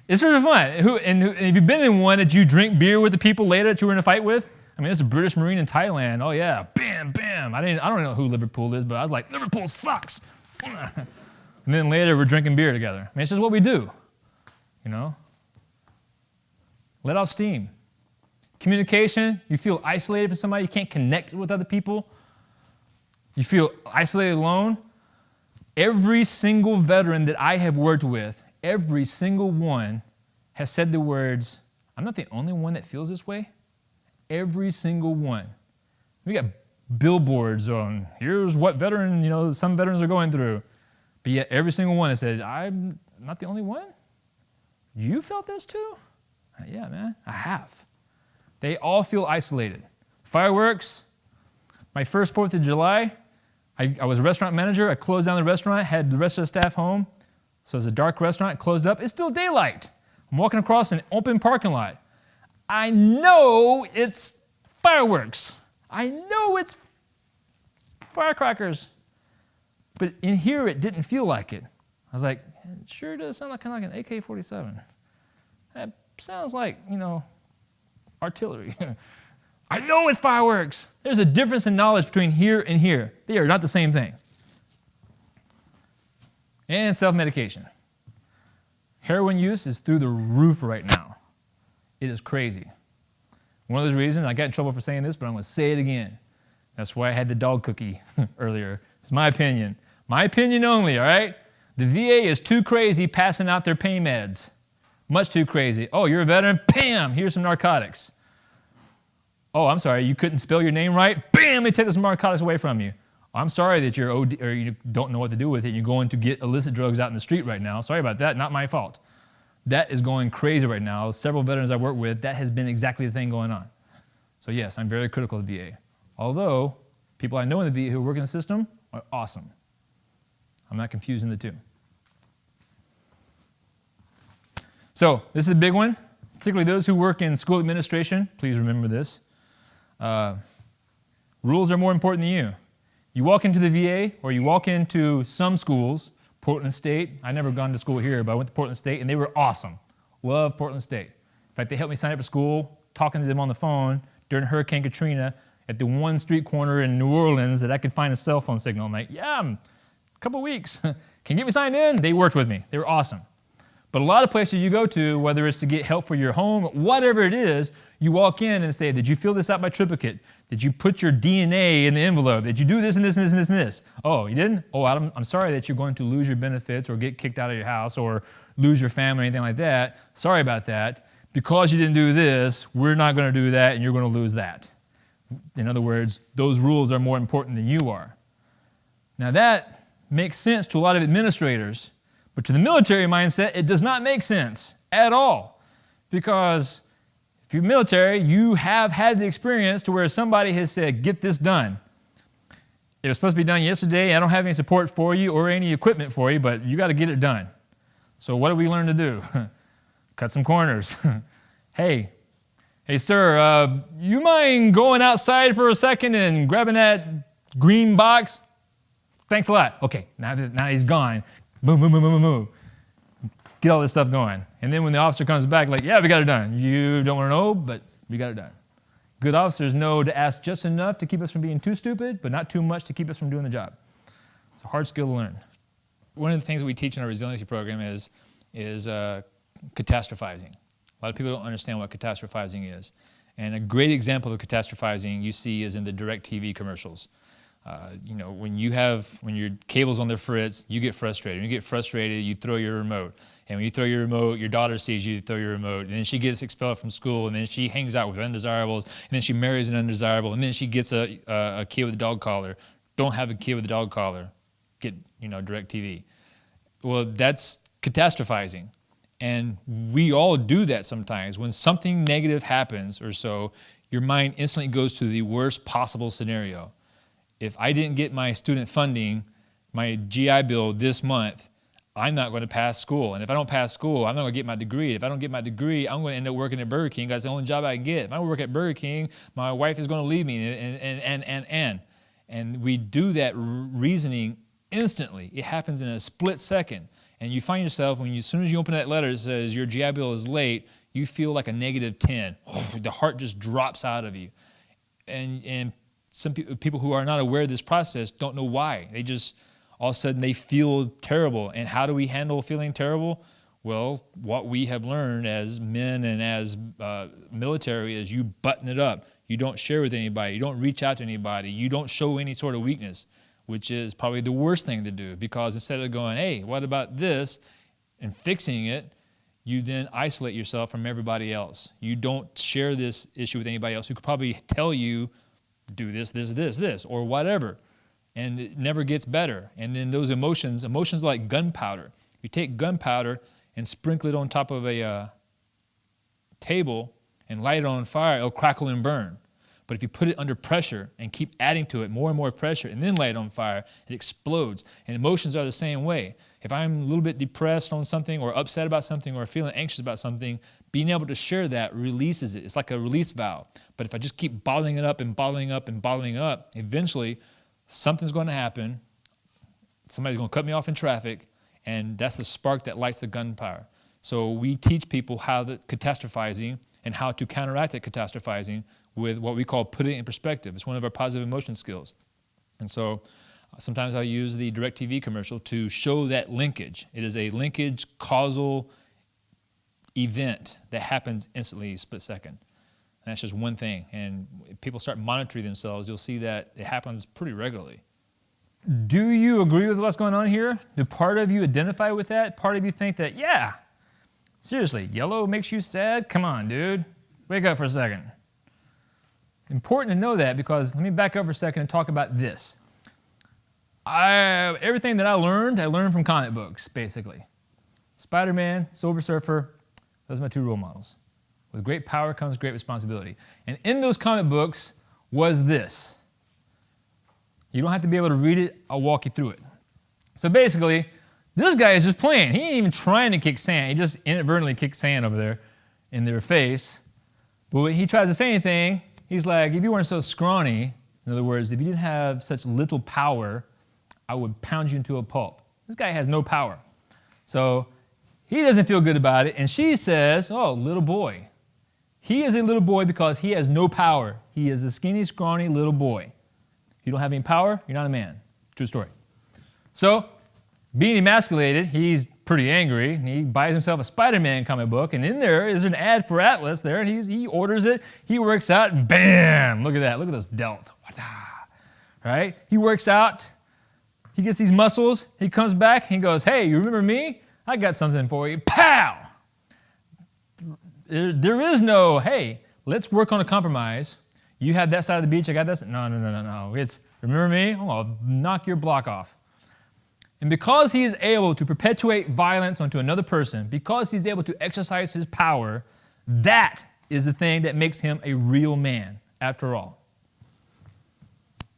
It's for fun. And have you been in one that you drink beer with the people later that you were in a fight with? I mean, there's a British Marine in Thailand. Oh yeah, bam, bam. I don't know who Liverpool is, but I was like, Liverpool sucks. And then later we're drinking beer together. I mean, it's just what we do. Let off steam. Communication, you feel isolated from somebody, you can't connect with other people. You feel isolated, alone. Every single veteran that I have worked with, every single one has said the words, I'm not the only one that feels this way. Every single one. We got billboards on, here's what some veterans are going through. But yet every single one has said, I'm not the only one. You felt this too? Yeah, man, I have. They all feel isolated. Fireworks, my first 4th of July, I was a restaurant manager. I closed down the restaurant, had the rest of the staff home. So it was a dark restaurant, it closed up. It's still daylight. I'm walking across an open parking lot. I know it's fireworks. I know it's firecrackers. But in here, it didn't feel like it. I was like, it sure does sound like kind of like an AK-47. That sounds like, artillery. I know it's fireworks. There's a difference in knowledge between here and here. They are not the same thing. And self-medication. Heroin use is through the roof right now. It is crazy. One of those reasons, I got in trouble for saying this, but I'm going to say it again. That's why I had the dog cookie earlier. It's my opinion. My opinion only, all right? The VA is too crazy passing out their pain meds. Much too crazy. Oh, you're a veteran? Bam! Here's some narcotics. Oh, I'm sorry, you couldn't spell your name right? Bam! They take some narcotics away from you. I'm sorry that you're OD, or you don't know what to do with it. You're going to get illicit drugs out in the street right now. Sorry about that. Not my fault. That is going crazy right now. Several veterans I work with, that has been exactly the thing going on. So yes, I'm very critical of the VA. Although, people I know in the VA who work in the system are awesome. I'm not confusing the two. So, this is a big one, particularly those who work in school administration. Please remember this. Rules are more important than you. You walk into the VA, or you walk into some schools, Portland State. I never gone to school here, but I went to Portland State, and they were awesome. Love Portland State. In fact, they helped me sign up for school, talking to them on the phone during Hurricane Katrina at the one street corner in New Orleans that I could find a cell phone signal. I'm like, yeah, a couple weeks. Can you get me signed in? They worked with me. They were awesome. But a lot of places you go to, whether it's to get help for your home, whatever it is, you walk in and say, did you fill this out by triplicate? Did you put your DNA in the envelope? Did you do this and this and this and this and this? Oh, you didn't? Oh, I'm sorry that you're going to lose your benefits or get kicked out of your house or lose your family or anything like that. Sorry about that. Because you didn't do this, we're not going to do that and you're going to lose that. In other words, those rules are more important than you are. Now that makes sense to a lot of administrators, but to the military mindset, it does not make sense at all. Because if you're military, you have had the experience to where somebody has said, get this done. It was supposed to be done yesterday. I don't have any support for you or any equipment for you, but you got to get it done. So what do we learn to do? Cut some corners. Hey, sir, you mind going outside for a second and grabbing that green box? Thanks a lot. Okay, now he's gone. Boom, boom, boom, boom, boom, boom. Get all this stuff going. And then when the officer comes back, like, yeah, we got it done. You don't want to know, but we got it done. Good officers know to ask just enough to keep us from being too stupid, but not too much to keep us from doing the job. It's a hard skill to learn. One of the things that we teach in our resiliency program is catastrophizing. A lot of people don't understand what catastrophizing is. And a great example of catastrophizing you see is in the DirecTV commercials. When your cable's on the fritz, you get frustrated. When you get frustrated, you throw your remote. And when you throw your remote, your daughter sees you throw your remote. And then she gets expelled from school, and then she hangs out with undesirables, and then she marries an undesirable, and then she gets a kid with a dog collar. Don't have a kid with a dog collar. Get, DirecTV. Well, that's catastrophizing. And we all do that sometimes. When something negative happens or so, your mind instantly goes to the worst possible scenario. If I didn't get my student funding, my GI Bill this month, I'm not going to pass school. And if I don't pass school, I'm not going to get my degree. If I don't get my degree, I'm going to end up working at Burger King. That's the only job I can get. If I work at Burger King, my wife is going to leave me, and we do that reasoning instantly. It happens in a split second. And you find yourself, as soon as you open that letter that says your GI Bill is late, you feel like a -10. The heart just drops out of you. And some people who are not aware of this process don't know why. They just, all of a sudden, they feel terrible. And how do we handle feeling terrible? Well, what we have learned as men and as military is you button it up. You don't share with anybody. You don't reach out to anybody. You don't show any sort of weakness, which is probably the worst thing to do, because instead of going, hey, what about this, and fixing it, you then isolate yourself from everybody else. You don't share this issue with anybody else who could probably tell you, do this, or whatever. And it never gets better. And then those emotions like gunpowder. You take gunpowder and sprinkle it on top of a table and light it on fire, it'll crackle and burn. But if you put it under pressure and keep adding to it more and more pressure and then light it on fire, it explodes. And emotions are the same way. If I'm a little bit depressed on something or upset about something or feeling anxious about something, being able to share that releases it. It's like a release valve. But if I just keep bottling it up and bottling up and bottling up, eventually something's going to happen. Somebody's going to cut me off in traffic, and that's the spark that lights the gunpowder. So we teach people how the catastrophizing and how to counteract that catastrophizing with what we call putting it in perspective. It's one of our positive emotion skills. And so sometimes I'll use the DirecTV commercial to show that linkage. It is a linkage causal event that happens instantly, split second. And that's just one thing. And if people start monitoring themselves, you'll see that it happens pretty regularly. Do you agree with what's going on here? Do part of you identify with that? Part of you think that, yeah, seriously, yellow makes you sad? Come on, dude. Wake up for a second. Important to know that, because let me back up for a second and talk about this. Everything that I learned from comic books, basically. Spider-Man, Silver Surfer, those are my two role models. With great power comes great responsibility. And in those comic books was this. You don't have to be able to read it, I'll walk you through it. So basically, this guy is just playing. He ain't even trying to kick sand. He just inadvertently kicked sand over there in their face. But when he tries to say anything, he's like, if you weren't so scrawny, in other words, if you didn't have such little power, I would pound you into a pulp. This guy has no power. So he doesn't feel good about it. And she says, oh, little boy. He is a little boy because he has no power. He is a skinny, scrawny little boy. If you don't have any power, you're not a man. True story. So being emasculated, he's pretty angry. And he buys himself a Spider-Man comic book. And in there is an ad for Atlas there. And he orders it. He works out. And bam! Look at that. Look at this delt. Right? He works out. He gets these muscles. He comes back. He goes, hey, you remember me? I got something for you. Pow! There is no, hey, let's work on a compromise. You have that side of the beach, I got this. No. It's, remember me? I'll knock your block off. And because he is able to perpetuate violence onto another person, because he's able to exercise his power, that is the thing that makes him a real man, after all.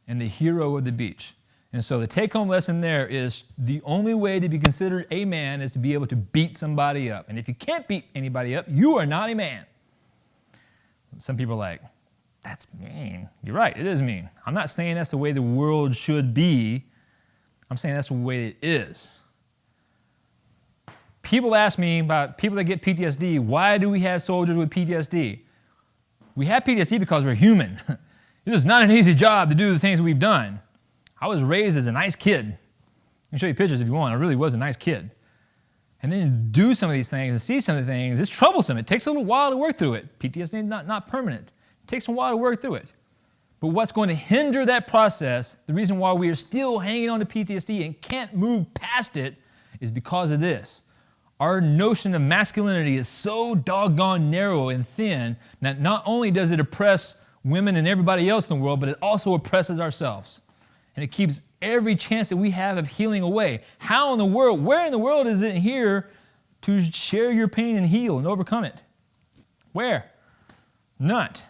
And the hero of the beach. And so the take-home lesson there is the only way to be considered a man is to be able to beat somebody up. And if you can't beat anybody up, you are not a man. Some people are like, that's mean. You're right, it is mean. I'm not saying that's the way the world should be. I'm saying that's the way it is. People ask me about people that get PTSD. Why do we have soldiers with PTSD? We have PTSD because we're human. It is not an easy job to do the things we've done. I was raised as a nice kid. I can show you pictures if you want. I really was a nice kid. And then do some of these things and see some of the things. It's troublesome. It takes a little while to work through it. PTSD is not permanent. It takes a while to work through it. But what's going to hinder that process, the reason why we are still hanging on to PTSD and can't move past it, is because of this. Our notion of masculinity is so doggone narrow and thin that not only does it oppress women and everybody else in the world, but it also oppresses ourselves. And it keeps every chance that we have of healing away. How in the world, where in the world is it here to share your pain and heal and overcome it? Where? Not.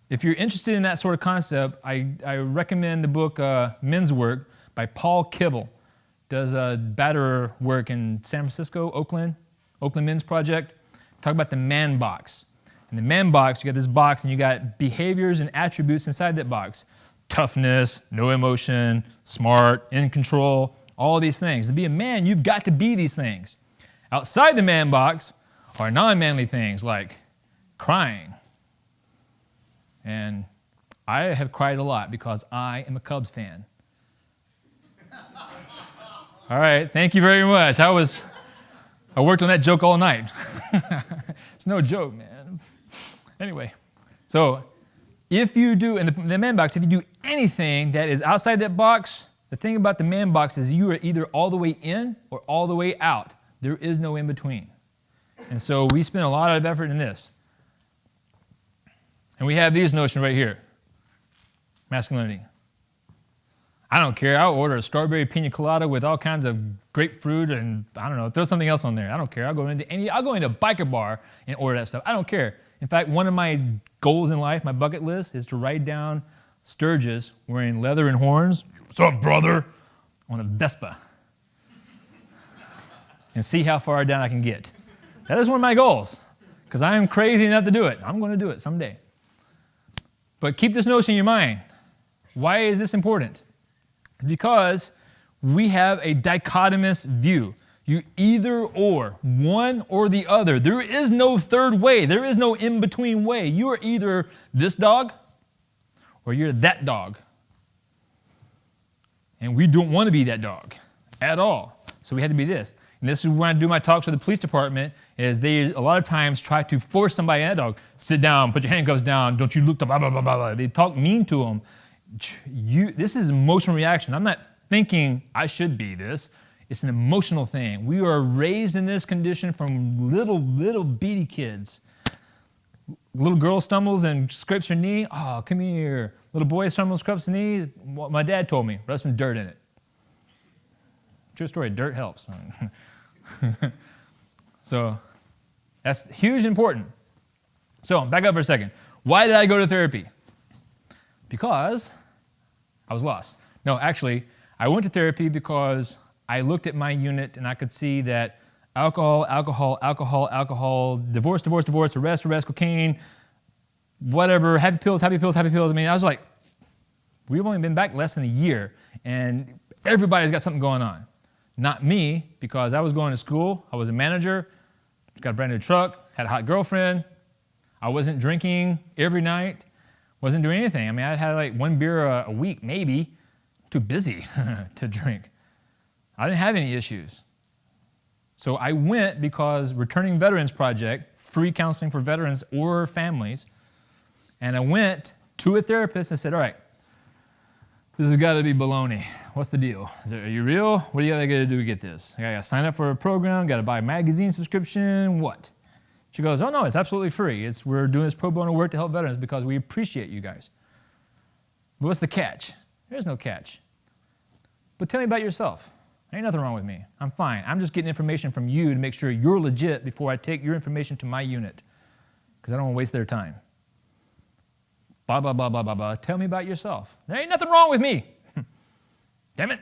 If you're interested in that sort of concept, I recommend the book Men's Work by Paul Kibble. Does batterer work in San Francisco, Oakland Men's Project. Talk about the man box. In the man box, you got this box and you got behaviors and attributes inside that box. Toughness, no emotion, smart, in control, all these things. To be a man, you've got to be these things. Outside the man box are non-manly things like crying. And I have cried a lot because I am a Cubs fan. All right, thank you very much. I worked on that joke all night. It's no joke, man. Anyway, so if you do, in the man box, if you do anything that is outside that box, the thing about the man box is you are either all the way in or all the way out. There is no in between. And so we spend a lot of effort in this. And we have these notions right here. Masculinity. I don't care. I'll order a strawberry pina colada with all kinds of grapefruit and, I don't know, throw something else on there. I don't care. I'll go into a biker bar and order that stuff. I don't care. In fact, one of my goals in life, my bucket list, is to ride down Sturgis wearing leather and horns. What's up, brother? On a Vespa. And see how far down I can get. That is one of my goals, because I am crazy enough to do it. I'm going to do it someday. But keep this notion in your mind. Why is this important? Because we have a dichotomous view. You either or, one or the other. There is no third way. There is no in-between way. You are either this dog or you're that dog. And we don't want to be that dog at all. So we had to be this. And this is when I do my talks with the police department, is they a lot of times try to force somebody in that dog. Sit down, put your handcuffs down, don't you look to blah, blah, blah, blah, blah. They talk mean to them. This is emotional reaction. I'm not thinking I should be this. It's an emotional thing. We are raised in this condition from little beady kids. Little girl stumbles and scrapes her knee. Oh, come here. Little boy stumbles, scrapes his knee. Well, my dad told me, rub some dirt in it. True story, dirt helps. So that's huge important. So back up for a second. Why did I go to therapy? Because I was lost. No, actually, I went to therapy because I looked at my unit and I could see that alcohol, divorce, arrest, cocaine, whatever, happy pills. I mean, I was like, we've only been back less than a year and everybody's got something going on. Not me, because I was going to school, I was a manager, got a brand new truck, had a hot girlfriend, I wasn't drinking every night, wasn't doing anything. I mean, I had like one beer a week, maybe. Too busy to drink. I didn't have any issues. So I went because Returning Veterans Project, free counseling for veterans or families, and I went to a therapist and said, all right, this has got to be baloney. What's the deal? Are you real? What do you got to do to get this? I got to sign up for a program, got to buy a magazine subscription, what? She goes, oh no, it's absolutely free. We're doing this pro bono work to help veterans because we appreciate you guys. But what's the catch? There's no catch. But tell me about yourself. Ain't nothing wrong with me. I'm fine. I'm just getting information from you to make sure you're legit before I take your information to my unit, because I don't want to waste their time. Blah, blah, blah, blah, blah, blah. Tell me about yourself. There ain't nothing wrong with me. Damn it.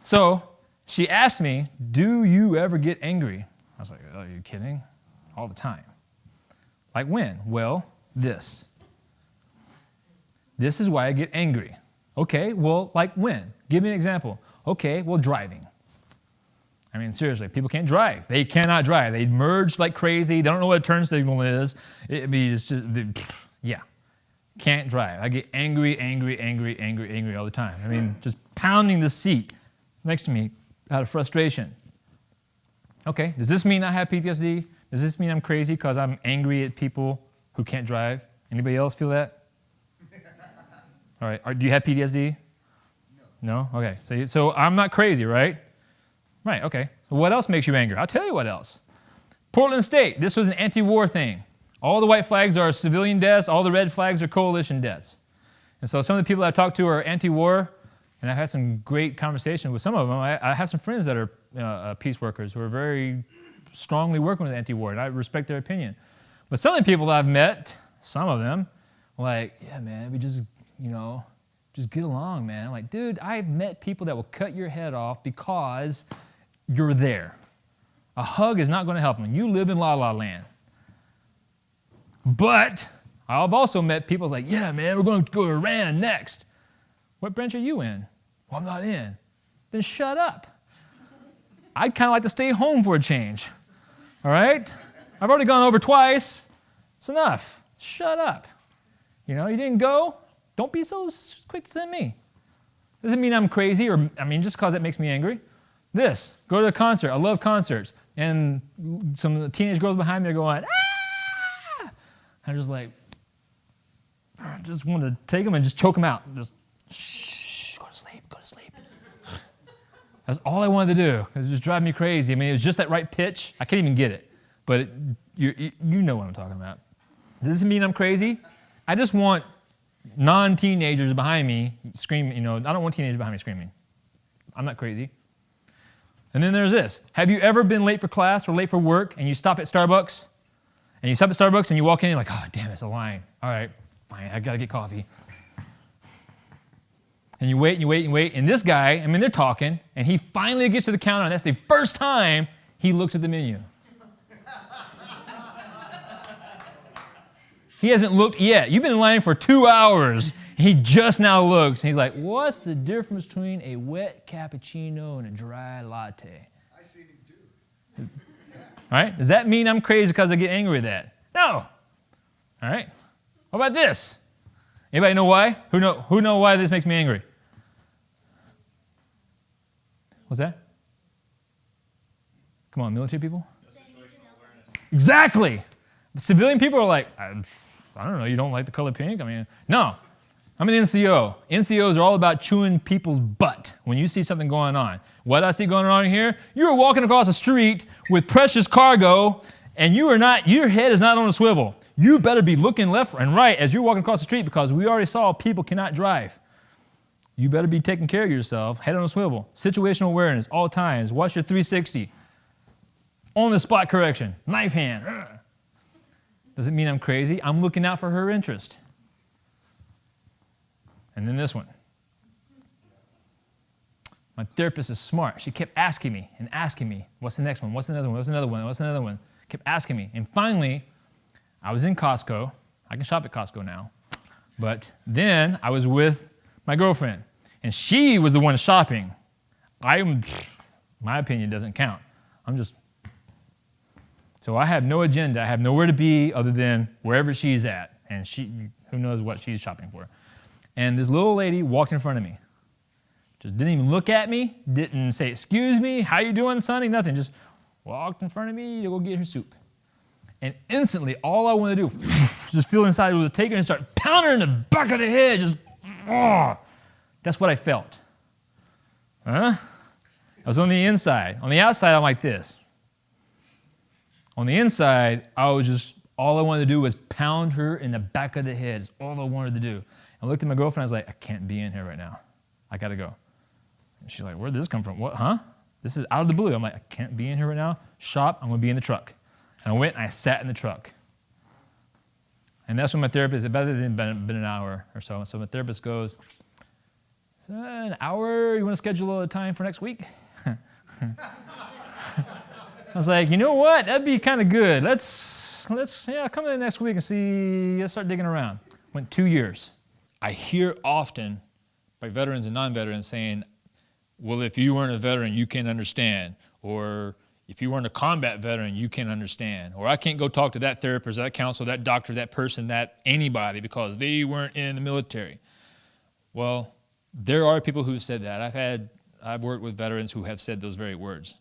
So she asked me, do you ever get angry? I was like, oh, are you kidding? All the time. Like when? Well, this. This is why I get angry. Okay, well, like when? Give me an example. Okay, well, driving. I mean, seriously, people can't drive. They cannot drive. They merge like crazy. They don't know what a turn signal is. It's just, yeah, can't drive. I get angry all the time. I mean, just pounding the seat next to me out of frustration. Okay, does this mean I have PTSD? Does this mean I'm crazy because I'm angry at people who can't drive? Anybody else feel that? All right, do you have PTSD? No? Okay, so I'm not crazy, right? Right, okay. So what else makes you angry? I'll tell you what else. Portland State, this was an anti-war thing. All the white flags are civilian deaths, all the red flags are coalition deaths. And so some of the people I've talked to are anti-war, and I've had some great conversations with some of them. I have some friends that are peace workers who are very strongly working with anti-war, and I respect their opinion. But some of the people that I've met, some of them, like, yeah, man, we just get along, man. I'm like, dude, I've met people that will cut your head off because you're there. A hug is not going to help them. You live in La La Land. But I've also met people like, yeah, man, we're going to go to Iran next. What branch are you in? Well, I'm not in. Then shut up. I'd kind of like to stay home for a change. All right? I've already gone over twice. It's enough. Shut up. You didn't go. Don't be so quick to send me. Doesn't mean I'm crazy just because that makes me angry. Go to a concert. I love concerts. And some teenage girls behind me are going, ah! I'm just like, I just want to take them and just choke them out. Just, shh, go to sleep. That's all I wanted to do. It was just driving me crazy. I mean, it was just that right pitch. I can't even get it. But you know what I'm talking about. Does this mean I'm crazy? I just want non-teenagers behind me screaming. I don't want teenagers behind me screaming. I'm not crazy. And then there's this. Have you ever been late for class or late for work and you stop at Starbucks And you stop at Starbucks and you walk in, you're like, oh, damn, it's a line. All right, fine, I gotta get coffee. And you wait and you wait and wait. And this guy, I mean, they're talking, and he finally gets to the counter, and that's the first time he looks at the menu. He hasn't looked yet. You've been in line for 2 hours. He just now looks, and he's like, what's the difference between a wet cappuccino and a dry latte? I seen him do. All right? Does that mean I'm crazy because I get angry at that? No. All right? What about this? Anybody know why? Who know why this makes me angry? What's that? Come on, military people? Exactly. Civilian people are like, I don't know, you don't like the color pink? I mean, no. I'm an NCO. NCOs are all about chewing people's butt when you see something going on. What I see going on here? You are walking across the street with precious cargo, and your head is not on a swivel. You better be looking left and right as you're walking across the street because we already saw people cannot drive. You better be taking care of yourself, head on a swivel. Situational awareness, all times. Watch your 360. On the spot correction, knife hand. Does it mean I'm crazy? I'm looking out for her interest. And then this one. My therapist is smart. She kept asking me and asking me, what's the next one? What's another one? What's another one? What's another one? Kept asking me. And finally, I was in Costco. I can shop at Costco now. But then I was with my girlfriend, and she was the one shopping. My opinion doesn't count. So I have no agenda. I have nowhere to be other than wherever she's at, and who knows what she's shopping for. And this little lady walked in front of me. Just didn't even look at me, didn't say, excuse me, how you doing, Sonny? Nothing, just walked in front of me to go get her soup. And instantly, all I wanted to do, just feel inside, was to take her and start pounding her in the back of the head, just, oh. That's what I felt. Huh? I was on the inside. On the outside, I'm like this. On the inside, all I wanted to do was pound her in the back of the head. That's all I wanted to do. I looked at my girlfriend, I was like, I can't be in here right now. I gotta go. And she's like, where'd this come from? What, huh? This is out of the blue. I'm like, I can't be in here right now. Shop, I'm gonna be in the truck. And I went and I sat in the truck. And that's when my therapist, it had been an hour or so. So my therapist goes, an hour, you wanna schedule a time for next week? I was like, you know what? That'd be kind of good. Let's come in next week and see, let's start digging around. Went 2 years. I hear often by veterans and non-veterans saying, well, if you weren't a veteran, you can't understand. Or if you weren't a combat veteran, you can't understand. Or I can't go talk to that therapist, that counselor, that doctor, that person, that anybody because they weren't in the military. Well, there are people who've said that. I've worked with veterans who have said those very words.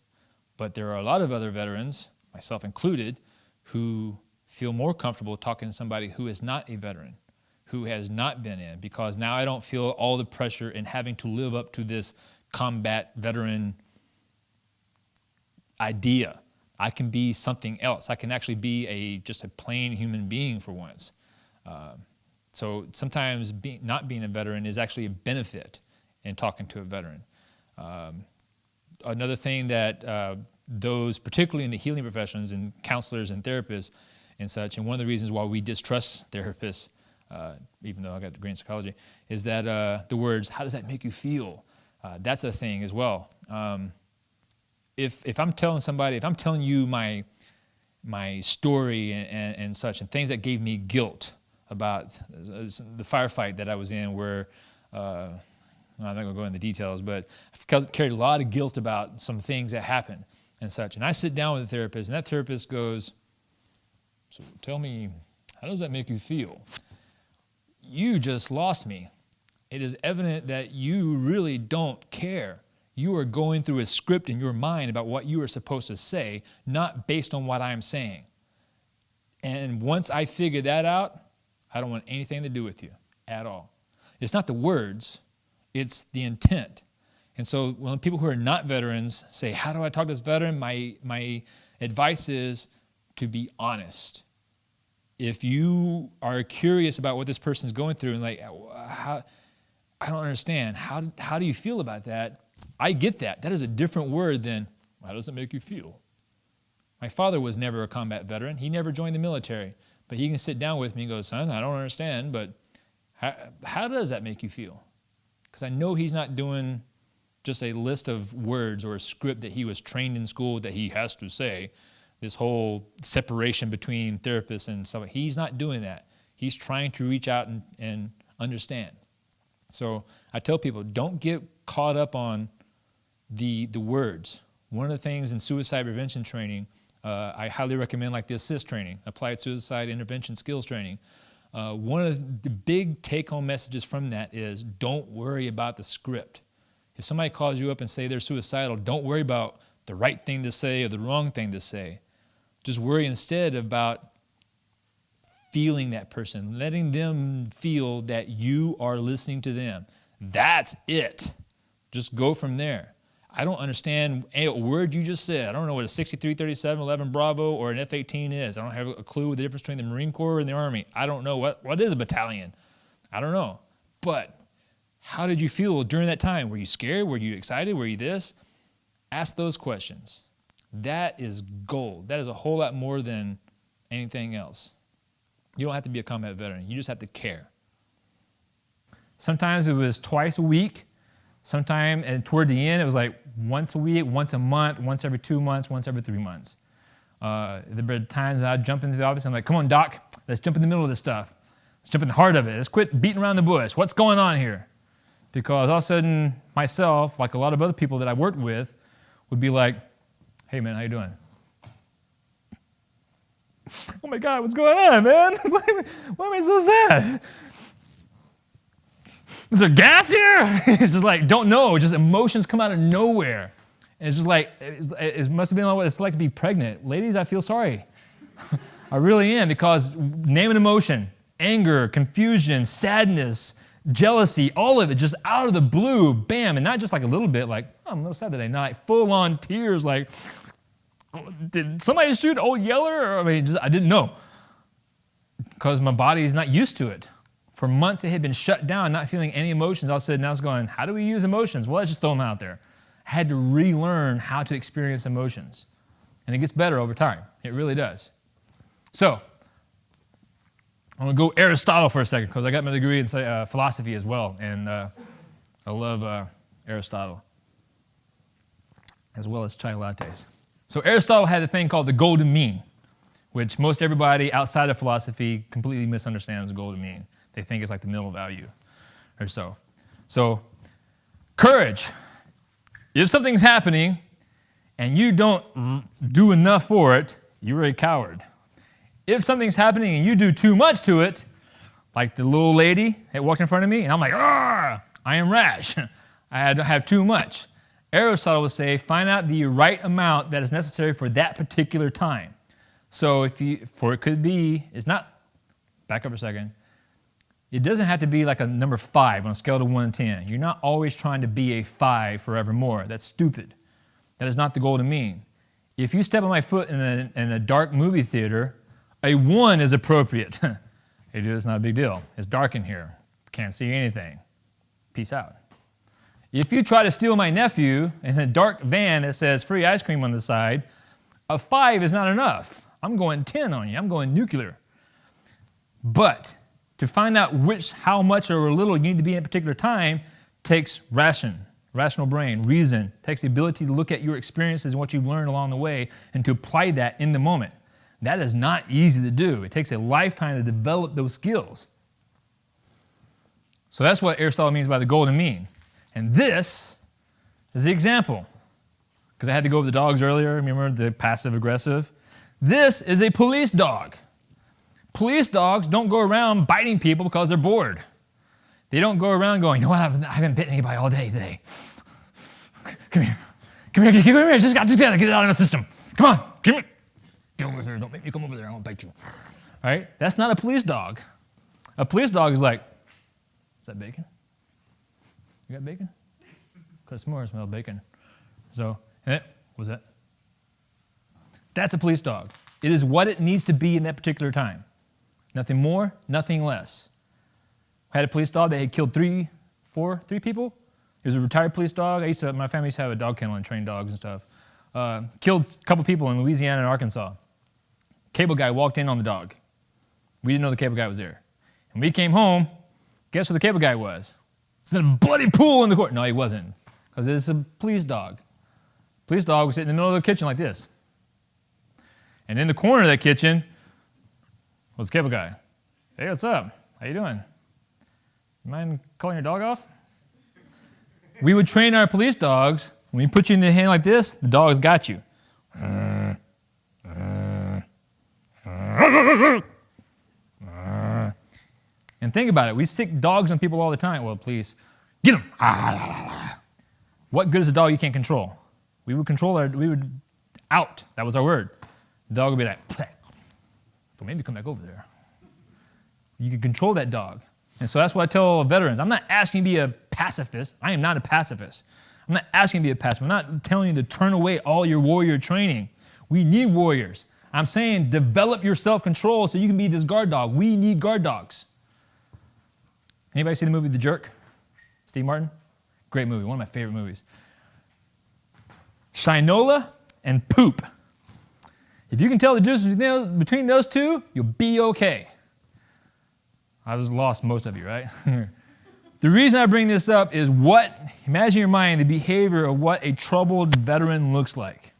But there are a lot of other veterans, myself included, who feel more comfortable talking to somebody who is not a veteran, who has not been in, because now I don't feel all the pressure in having to live up to this combat veteran idea. I can be something else. I can actually be just a plain human being for once. So sometimes not being a veteran is actually a benefit in talking to a veteran. Another thing that those, particularly in the healing professions and counselors and therapists and such, and one of the reasons why we distrust therapists, even though I got a degree in psychology, is that the words, how does that make you feel? That's a thing as well. If I'm telling somebody, if I'm telling you my story and such, and things that gave me guilt about the firefight that I was in where, I'm not going to go into the details, but I've carried a lot of guilt about some things that happened and such. And I sit down with a therapist, and that therapist goes, so tell me, how does that make you feel? You just lost me. It is evident that you really don't care. You are going through a script in your mind about what you are supposed to say, not based on what I'm saying. And once I figure that out, I don't want anything to do with you at all. It's not the words, it's the intent. And so when people who are not veterans say, how do I talk to this veteran? My advice is to be honest. If you are curious about what this person is going through and like, I don't understand. How do you feel about that? I get that. That is a different word than, how does it make you feel? My father was never a combat veteran. He never joined the military. But he can sit down with me and go, son, I don't understand, but how does that make you feel? Because I know he's not doing just a list of words or a script that he was trained in school that he has to say, this whole separation between therapists and stuff. He's not doing that. He's trying to reach out and understand. So I tell people, don't get caught up on the words. One of the things in suicide prevention training, I highly recommend like the ASSIST training, Applied Suicide Intervention Skills Training. One of the big take-home messages from that is don't worry about the script. If somebody calls you up and say they're suicidal, don't worry about the right thing to say or the wrong thing to say. Just worry instead about feeling that person, letting them feel that you are listening to them. That's it. Just go from there. I don't understand a word you just said. I don't know what a 63, 37, 11 Bravo or an F-18 is. I don't have a clue the difference between the Marine Corps and the Army. I don't know what is a battalion. I don't know. But how did you feel during that time? Were you scared? Were you excited? Were you this? Ask those questions. That is gold. That is a whole lot more than anything else. You don't have to be a combat veteran. You just have to care. Sometimes it was twice a week. Sometime, and toward the end, it was like once a week, once a month, once every 2 months, once every 3 months. There were times I'd jump into the office and I'm like, come on, doc, let's jump in the middle of this stuff. Let's jump in the heart of it. Let's quit beating around the bush. What's going on here? Because all of a sudden, myself, like a lot of other people that I worked with, would be like, hey man, how you doing? Oh my God, what's going on, man? Why am I so sad? Is there gas here? It's just like, don't know. Just emotions come out of nowhere. And it's just like, it must have been like what it's like to be pregnant. Ladies, I feel sorry. I really am, because name an emotion, anger, confusion, sadness, jealousy, all of it just out of the blue, bam, and not just like a little bit, like, oh, I'm a little sad today. Not like full-on tears, like, did somebody shoot old Yeller? Or, I mean, I didn't know, because my body is not used to it. For months, it had been shut down, not feeling any emotions. All of a sudden, I was going, how do we use emotions? Well, let's just throw them out there. I had to relearn how to experience emotions. And it gets better over time. It really does. So, I'm going to go Aristotle for a second, because I got my degree in philosophy as well. And I love Aristotle, as well as chai lattes. So Aristotle had a thing called the golden mean, which most everybody outside of philosophy completely misunderstands the golden mean. They think it's like the middle value or so. So, courage. If something's happening and you don't do enough for it, you're a coward. If something's happening and you do too much to it, like the little lady that walked in front of me, and I'm like, I am rash. I have too much. Aristotle would say, find out the right amount that is necessary for that particular time. So it could be, it's not, back up a second, it doesn't have to be like a number 5 on a scale of 1 to 10. You're not always trying to be a 5 forevermore. That's stupid. That is not the golden mean. If you step on my foot in a dark movie theater, a 1 is appropriate. Hey dude, it's not a big deal. It's dark in here. Can't see anything. Peace out. If you try to steal my nephew in a dark van that says free ice cream on the side, a 5 is not enough. I'm going 10 on you. I'm going nuclear. But to find out how much or little you need to be at a particular time takes rational brain, reason, takes the ability to look at your experiences and what you've learned along the way and to apply that in the moment. That is not easy to do. It takes a lifetime to develop those skills. So that's what Aristotle means by the golden mean. And this is the example. Because I had to go over the dogs earlier, remember the passive aggressive? This is a police dog. Police dogs don't go around biting people because they're bored. They don't go around going, you know what, I haven't bitten anybody all day today. Come here. Come here. Just gotta get it out of my system. Come on, come here. Get over there. Don't make me come over there. I won't bite you. All right? That's not a police dog. A police dog is like, is that bacon? You got bacon? Because s'mores smell bacon. So, what was that? That's a police dog. It is what it needs to be in that particular time. Nothing more, nothing less. I had a police dog that had killed three people. It was a retired police dog. My family used to have a dog kennel and train dogs and stuff. killed a couple people in Louisiana and Arkansas. Cable guy walked in on the dog. We didn't know the cable guy was there. And we came home, guess where the cable guy was? He's in a bloody pool in the court. No, he wasn't, because it's a police dog. Police dog was sitting in the middle of the kitchen like this. And in the corner of that kitchen was the cable guy. Hey, what's up? How you doing? You mind calling your dog off? We would train our police dogs. When we put you in the hand like this, the dog's got you. And think about it. We sick dogs on people all the time. Well, please, get him. What good is a dog you can't control? We would out. That was our word. The dog would be like, so maybe come back over there. You can control that dog. And so that's what I tell veterans. I'm not asking you to be a pacifist. I am not a pacifist. I'm not asking you to be a pacifist. I'm not telling you to turn away all your warrior training. We need warriors. I'm saying develop your self-control so you can be this guard dog. We need guard dogs. Anybody see the movie The Jerk? Steve Martin? Great movie, one of my favorite movies. Shinola and poop. If you can tell the difference between those two, you'll be okay. I just lost most of you, right? The reason I bring this up is imagine in your mind the behavior of what a troubled veteran looks like.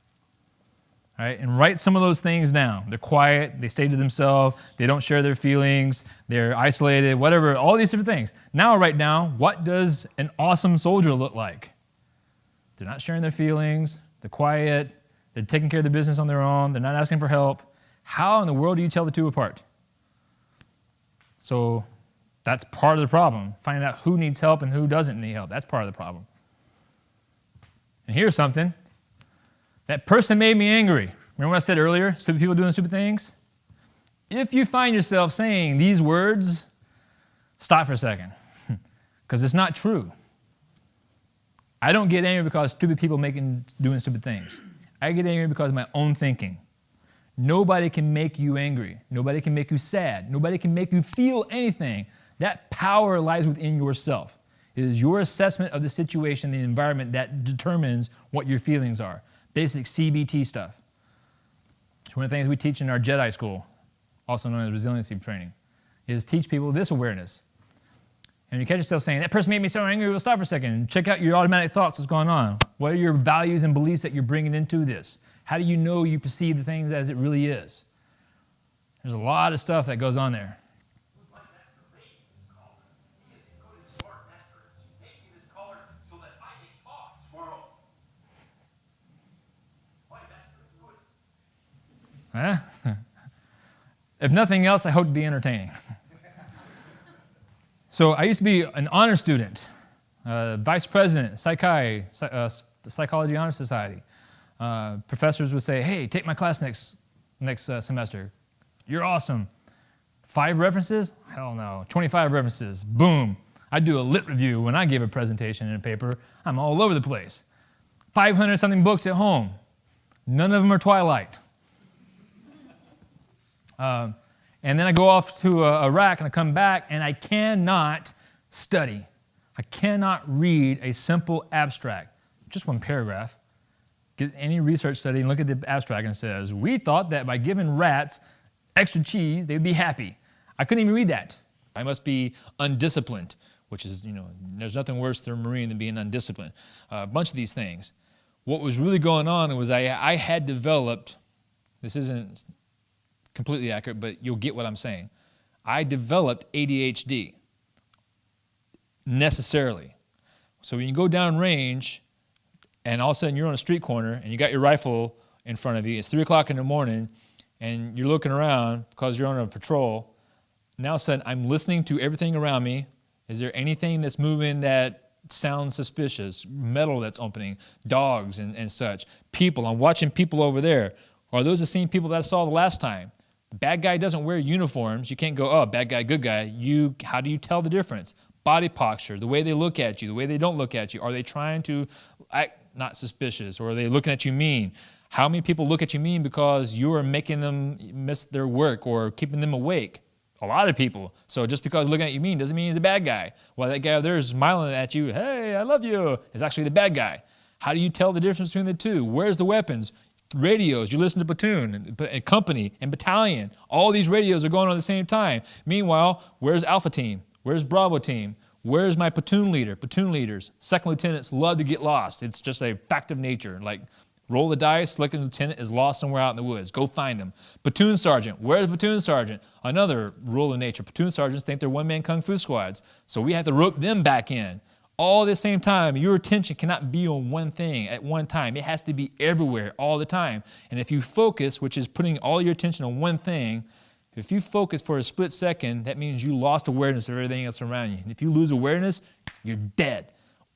All right, and write some of those things down. They're quiet, they stay to themselves, they don't share their feelings, they're isolated, whatever, all these different things. Now write down, what does an awesome soldier look like? They're not sharing their feelings, they're quiet, they're taking care of the business on their own, they're not asking for help. How in the world do you tell the two apart? So that's part of the problem, finding out who needs help and who doesn't need help. That's part of the problem. And here's something. That person made me angry. Remember what I said earlier? Stupid people doing stupid things? If you find yourself saying these words, stop for a second, because it's not true. I don't get angry because stupid people doing stupid things. I get angry because of my own thinking. Nobody can make you angry. Nobody can make you sad. Nobody can make you feel anything. That power lies within yourself. It is your assessment of the situation, the environment, that determines what your feelings are. Basic CBT stuff. It's one of the things we teach in our Jedi school, also known as resiliency training, is teach people this awareness. And you catch yourself saying, that person made me so angry, well, stop for a second and check out your automatic thoughts, what's going on. What are your values and beliefs that you're bringing into this? How do you know you perceive the things as it really is? There's a lot of stuff that goes on there. Huh? If nothing else, I hope to be entertaining. So I used to be an honor student, vice president, the Psychology Honor Society. Professors would say, hey, take my class next semester. You're awesome. 5 references? Hell no. 25 references. Boom. I do a lit review when I give a presentation in a paper. I'm all over the place. 500-something books at home. None of them are Twilight. And then I go off to Iraq and I come back and I cannot study. I cannot read a simple abstract, just one paragraph. Get any research study and look at the abstract and it says, we thought that by giving rats extra cheese, they'd be happy. I couldn't even read that. I must be undisciplined, which is, there's nothing worse than a Marine than being undisciplined. A bunch of these things. What was really going on was I had developed, this isn't completely accurate, but you'll get what I'm saying. I developed ADHD necessarily. So when you go down range and all of a sudden you're on a street corner and you got your rifle in front of you, it's 3 o'clock in the morning and you're looking around because you're on a patrol, now all of a sudden I'm listening to everything around me. Is there anything that's moving that sounds suspicious? Metal that's opening, dogs and such. People, I'm watching people over there. Are those the same people that I saw the last time? Bad guy doesn't wear uniforms. You can't go, oh, bad guy, good guy. How do you tell the difference? Body posture, the way they look at you, the way they don't look at you. Are they trying to act not suspicious, or are they looking at you mean? How many people look at you mean because you are making them miss their work or keeping them awake? A lot of people. So just because looking at you mean doesn't mean he's a bad guy. Well, that guy over there is smiling at you, hey, I love you, is actually the bad guy. How do you tell the difference between the two? Where's the weapons? Radios, you listen to platoon and company and battalion. All these radios are going on at the same time. Meanwhile, where's Alpha team? Where's Bravo team? Where's my platoon leader? Platoon leaders, second lieutenants love to get lost. It's just a fact of nature. Like, roll the dice, second lieutenant is lost somewhere out in the woods. Go find him. Platoon sergeant, where's platoon sergeant? Another rule of nature. Platoon sergeants think they're one-man kung fu squads, so we have to rope them back in. All at the same time, your attention cannot be on one thing at one time. It has to be everywhere all the time. And if you focus, which is putting all your attention on one thing, if you focus for a split second, that means you lost awareness of everything else around you. And if you lose awareness, you're dead.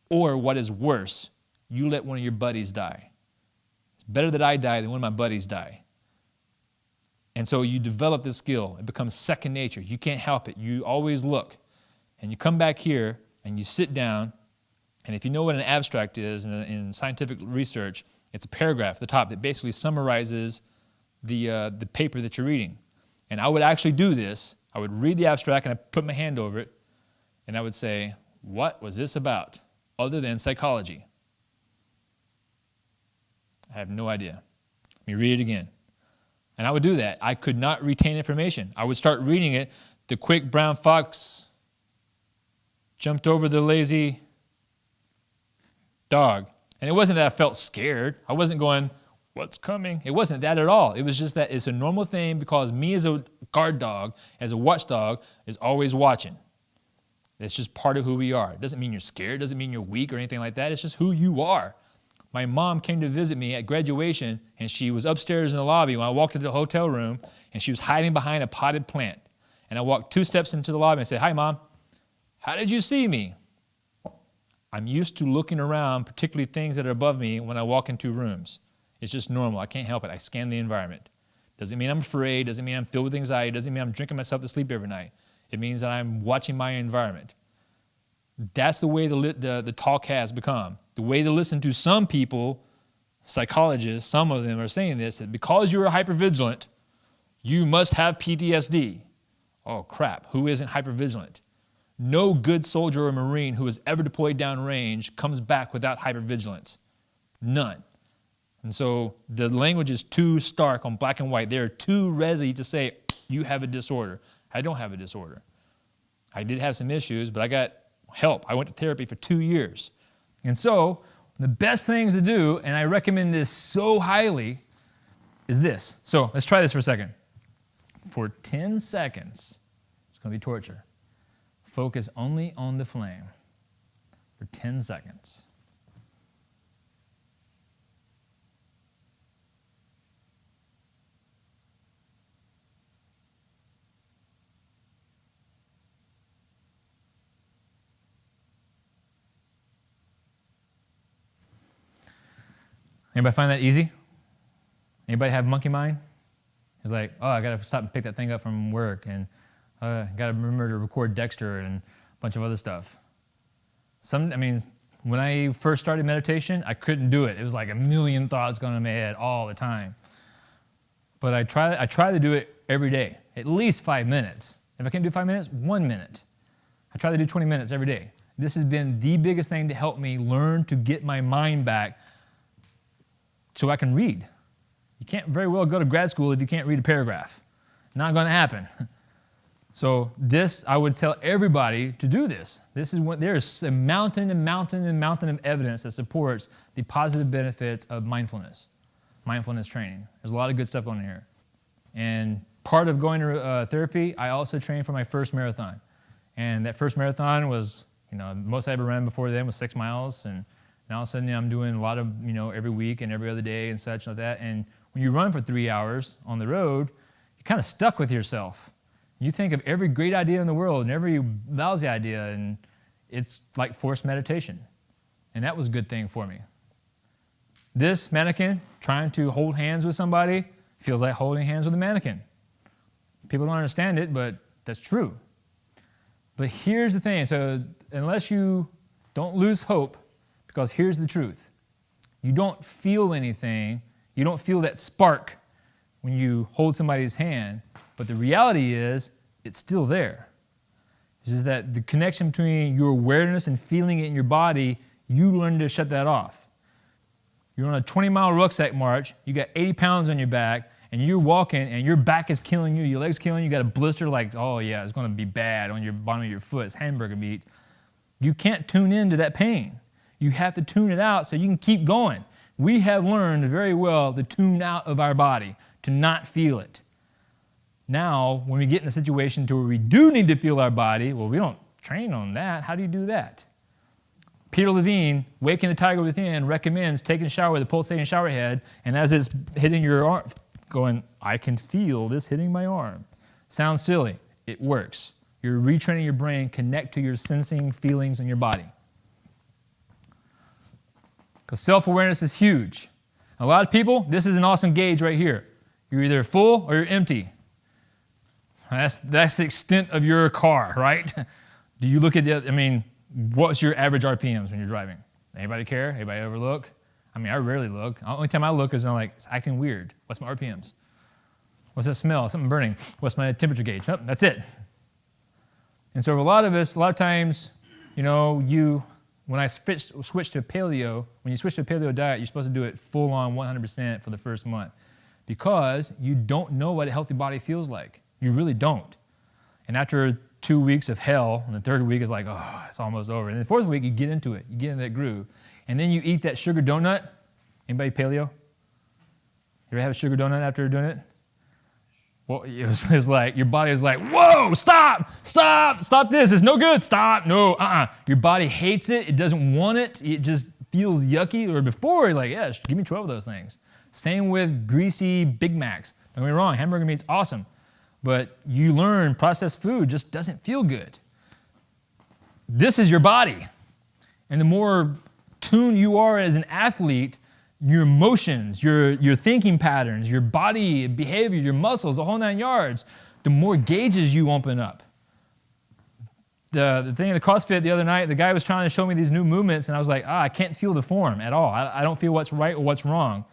Or what is worse, you let one of your buddies die. It's better that I die than one of my buddies die. And so you develop this skill. It becomes second nature. You can't help it. You always look. And you come back here, and you sit down, and if you know what an abstract is in scientific research, it's a paragraph at the top that basically summarizes the paper that you're reading. And I would actually do this. I would read the abstract, and I'd put my hand over it, and I would say, what was this about, other than psychology? I have no idea. Let me read it again. And I would do that. I could not retain information. I would start reading it. The quick brown fox jumped over the lazy dog. And it wasn't that I felt scared. I wasn't going, what's coming? It wasn't that at all. It was just that it's a normal thing because me as a guard dog, as a watchdog, is always watching. It's just part of who we are. It doesn't mean you're scared. It doesn't mean you're weak or anything like that. It's just who you are. My mom came to visit me at graduation, and she was upstairs in the lobby when I walked into the hotel room, and she was hiding behind a potted plant. And I walked 2 steps into the lobby and said, hi, Mom. How did you see me? I'm used to looking around, particularly things that are above me, when I walk into rooms. It's just normal. I can't help it. I scan the environment. Doesn't mean I'm afraid. Doesn't mean I'm filled with anxiety. Doesn't mean I'm drinking myself to sleep every night. It means that I'm watching my environment. That's the way the talk has become. The way to listen to some people, psychologists, some of them are saying this, that because you're hypervigilant, you must have PTSD. Oh, crap. Who isn't hypervigilant? No good soldier or Marine who has ever deployed downrange comes back without hypervigilance. None. And so the language is too stark on black and white. They're too ready to say, you have a disorder. I don't have a disorder. I did have some issues, but I got help. I went to therapy for 2 years. And so the best things to do, and I recommend this so highly, is this. So let's try this for a second. For 10 seconds, it's going to be torture. Focus only on the flame for 10 seconds. Anybody find that easy? Anybody have monkey mind? It's like, oh, I got to stop and pick that thing up from work, and got to remember to record Dexter and a bunch of other stuff. When I first started meditation, I couldn't do it. It was like a million thoughts going in my head all the time. But I try to do it every day, at least 5 minutes. If I can't do 5 minutes, 1 minute. I try to do 20 minutes every day. This has been the biggest thing to help me learn to get my mind back so I can read. You can't very well go to grad school if you can't read a paragraph. Not going to happen. So this, I would tell everybody to do this. This is what there's a mountain and mountain and mountain of evidence that supports the positive benefits of mindfulness training. There's a lot of good stuff going on here. And part of going to therapy, I also trained for my first marathon. And that first marathon was, the most I ever ran before then was 6 miles. And all of a sudden, I'm doing a lot of, every week and every other day and such like that. And when you run for 3 hours on the road, you're kind of stuck with yourself. You think of every great idea in the world and every lousy idea, and it's like forced meditation. And that was a good thing for me. This mannequin, trying to hold hands with somebody, feels like holding hands with a mannequin. People don't understand it, but that's true. But here's the thing. So unless you don't lose hope, because here's the truth. You don't feel anything. You don't feel that spark when you hold somebody's hand. But the reality is, it's still there. It's just that the connection between your awareness and feeling it in your body, you learn to shut that off. You're on a 20-mile rucksack march. You got 80 pounds on your back, and you're walking, and your back is killing you. Your leg's killing you. You got a blister like, oh, yeah, it's going to be bad on your bottom of your foot. It's hamburger meat. You can't tune into that pain. You have to tune it out so you can keep going. We have learned very well to tune out of our body, to not feel it. Now, when we get in a situation to where we do need to feel our body, well, we don't train on that. How do you do that? Peter Levine, Waking the Tiger Within, recommends taking a shower with a pulsating shower head, and as it's hitting your arm, going, I can feel this hitting my arm. Sounds silly. It works. You're retraining your brain, connect to your sensing feelings in your body. Because self-awareness is huge. A lot of people, this is an awesome gauge right here. You're either full or you're empty. That's the extent of your car, right? Do you look at what's your average RPMs when you're driving? Anybody care? Anybody ever look? I rarely look. The only time I look is when I'm like, it's acting weird. What's my RPMs? What's that smell? Something burning. What's my temperature gauge? Oh, that's it. And so for a lot of times, when I switch to paleo, when you switch to a paleo diet, you're supposed to do it full on 100% for the first month because you don't know what a healthy body feels like. You really don't. And after 2 weeks of hell, and the third week is like, oh, it's almost over. And the fourth week, you get into it. You get into that groove. And then you eat that sugar donut. Anybody paleo? You ever have a sugar donut after doing it? Well, it's like, your body is like, whoa, stop this, it's no good, stop, no, Your body hates it, it doesn't want it, it just feels yucky. Or before, you're like, yeah, give me 12 of those things. Same with greasy Big Macs. Don't get me wrong, hamburger meat's awesome. But you learn processed food just doesn't feel good. This is your body. And the more tuned you are as an athlete, your emotions, your thinking patterns, your body behavior, your muscles, the whole 9 yards, the more gauges you open up. The thing at the CrossFit the other night, the guy was trying to show me these new movements, and I was like, I can't feel the form at all. I don't feel what's right or what's wrong.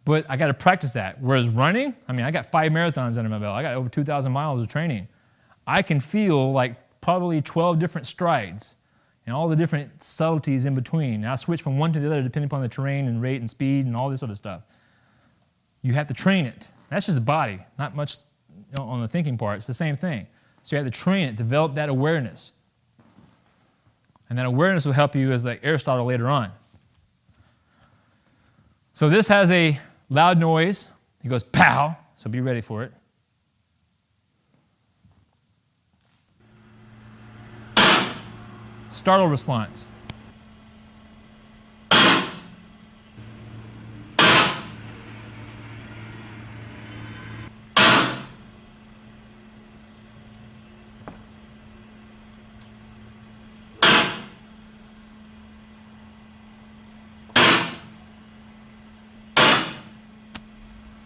But I got to practice that. Whereas running, I got 5 marathons under my belt. I got over 2,000 miles of training. I can feel like probably 12 different strides and all the different subtleties in between. And I switch from one to the other depending upon the terrain and rate and speed and all this other stuff. You have to train it. That's just the body, not much on the thinking part. It's the same thing. So you have to train it, develop that awareness. And that awareness will help you as like Aristotle later on. So this has a loud noise. It goes pow, so be ready for it. Startle response.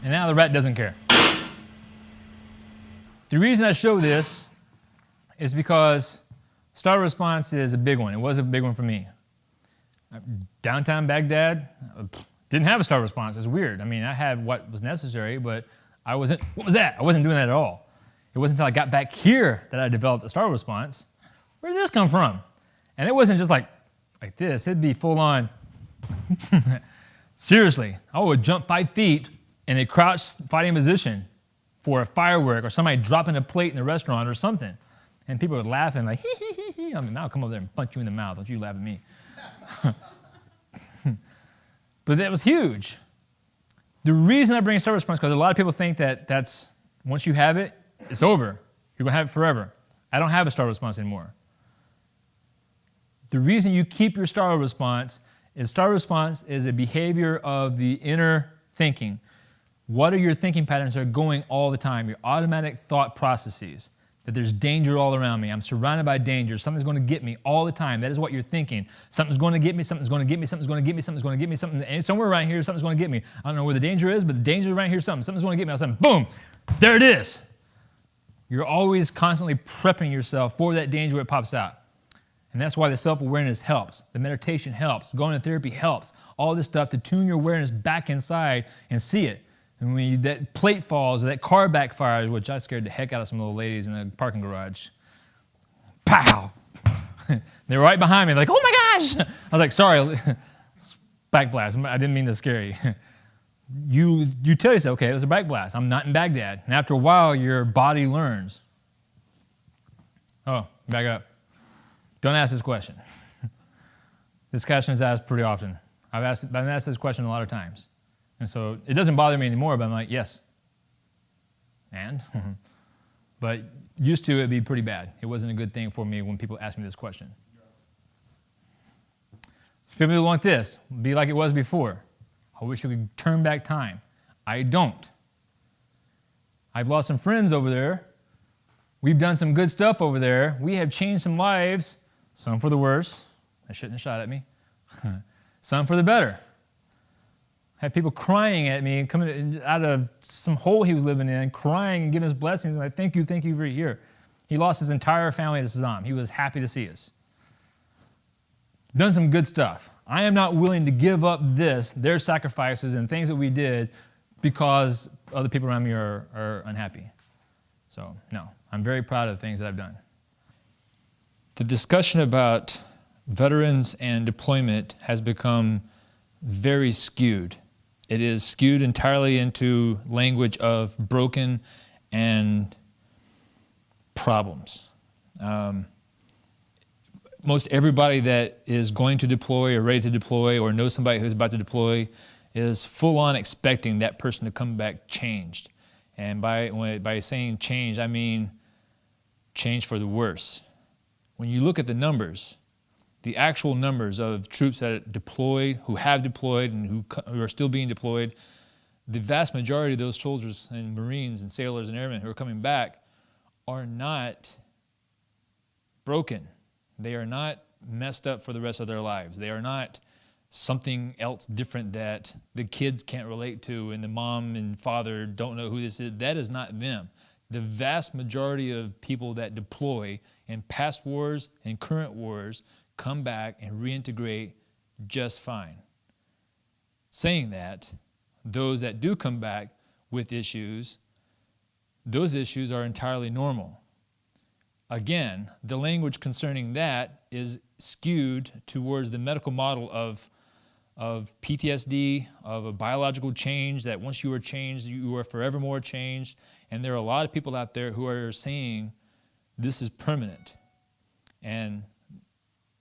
And now the rat doesn't care. The reason I show this is because startle response is a big one. It was a big one for me. Downtown Baghdad didn't have a startle response. It's weird. I had what was necessary, but what was that? I wasn't doing that at all. It wasn't until I got back here that I developed a startle response. Where did this come from? And it wasn't just like this. It'd be full on. Seriously, I would jump 5 feet in a crouched fighting position for a firework or somebody dropping a plate in the restaurant or something. And people were laughing like, hee, hee, hee, hee. I'll come over there and punch you in the mouth. Don't you laugh at me. But that was huge. The reason I bring startle response is because a lot of people think that that's, once you have it, it's over. You're going to have it forever. I don't have a startle response anymore. The reason you keep your startle response is a behavior of the inner thinking. What are your thinking patterns that are going all the time? Your automatic thought processes. That there's danger all around me. I'm surrounded by danger. Something's going to get me all the time. That is what you're thinking. Something's going to get me, something's going to get me, something's going to get me, something's going to get me, something, and somewhere around here, something's going to get me. I don't know where the danger is, but the danger is around here, something's going to get me. All of a sudden, boom, there it is. You're always constantly prepping yourself for that danger when it pops out. And that's why the self-awareness helps. The meditation helps. Going to therapy helps. All this stuff to tune your awareness back inside and see it. And when that plate falls or that car backfires, which I scared the heck out of some little ladies in a parking garage. Pow! They were right behind me, like, oh my gosh! I was like, sorry, back blast. I didn't mean to scare you. You tell yourself, okay, it was a back blast. I'm not in Baghdad. And after a while, your body learns. Oh, back up. Don't ask this question. This question is asked pretty often. I've been asked this question a lot of times. And so it doesn't bother me anymore, but I'm like, yes. And? But used to, it'd be pretty bad. It wasn't a good thing for me when people asked me this question. So people want this, be like it was before. I wish we could turn back time. I don't. I've lost some friends over there. We've done some good stuff over there. We have changed some lives, some for the worse. I shouldn't have shot at me. Some for the better. I had people crying at me, coming out of some hole he was living in, crying and giving us blessings. And I thank you for your year. He lost his entire family to Saddam. He was happy to see us. Done some good stuff. I am not willing to give up their sacrifices and things that we did because other people around me are unhappy. So, no, I'm very proud of the things that I've done. The discussion about veterans and deployment has become very skewed. It is skewed entirely into language of broken and problems. Most everybody that is going to deploy or ready to deploy or knows somebody who's about to deploy is full on expecting that person to come back changed. And by saying change, I mean change for the worse. When you look at the numbers, the actual numbers of troops that deployed, who have deployed, and who are still being deployed, the vast majority of those soldiers and Marines and sailors and airmen who are coming back are not broken. They are not messed up for the rest of their lives. They are not something else different that the kids can't relate to and the mom and father don't know who this is. That is not them. The vast majority of people that deploy in past wars and current wars come back and reintegrate just fine. Saying that, those that do come back with issues, those issues are entirely normal. Again, the language concerning that is skewed towards the medical model of PTSD, of a biological change, that once you are changed, you are forevermore changed. And there are a lot of people out there who are saying this is permanent. And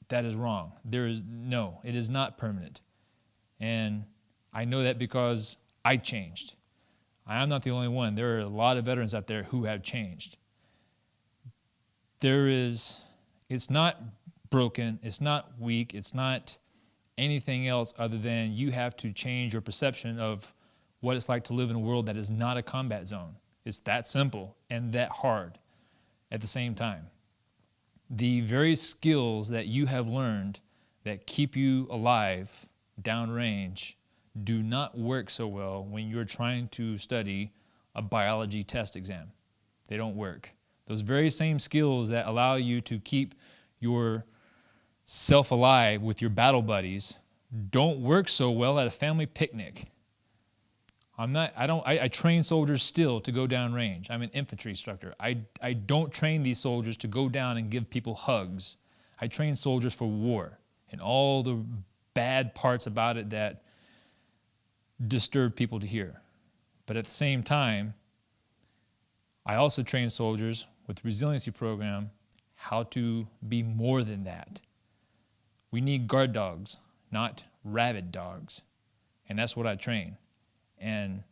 that is wrong. It is not permanent. And I know that because I changed. I am not the only one. There are a lot of veterans out there who have changed. It's not broken, it's not weak, it's not anything else other than you have to change your perception of what it's like to live in a world that is not a combat zone. It's that simple and that hard at the same time. The very skills that you have learned that keep you alive downrange do not work so well when you're trying to study a biology test exam. They don't work. Those very same skills that allow you to keep yourself alive with your battle buddies don't work so well at a family picnic. I train soldiers still to go down range. I'm an infantry instructor. I don't train these soldiers to go down and give people hugs. I train soldiers for war and all the bad parts about it that disturb people to hear. But at the same time, I also train soldiers with the resiliency program how to be more than that. We need guard dogs, not rabid dogs. And that's what I train. And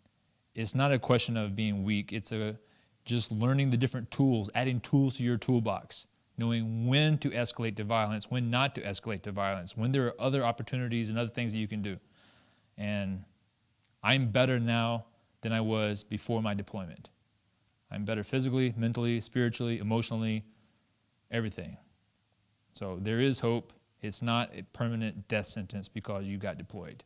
it's not a question of being weak. It's just learning the different tools, adding tools to your toolbox, knowing when to escalate to violence, when not to escalate to violence, when there are other opportunities and other things that you can do. And I'm better now than I was before my deployment. I'm better physically, mentally, spiritually, emotionally, everything. So there is hope. It's not a permanent death sentence because you got deployed.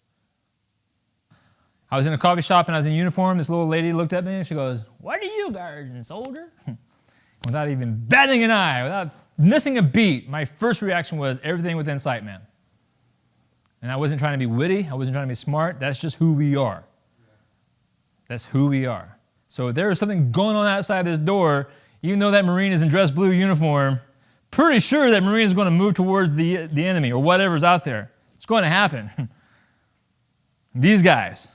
I was in a coffee shop and I was in uniform. This little lady looked at me and she goes, "What are you guarding, soldier?" Without even batting an eye, without missing a beat, my first reaction was everything within sight, man. And I wasn't trying to be witty. I wasn't trying to be smart. That's just who we are. That's who we are. So if there is something going on outside this door, even though that Marine is in dress blue uniform, pretty sure that Marine is going to move towards the enemy or whatever's out there. It's going to happen. These guys.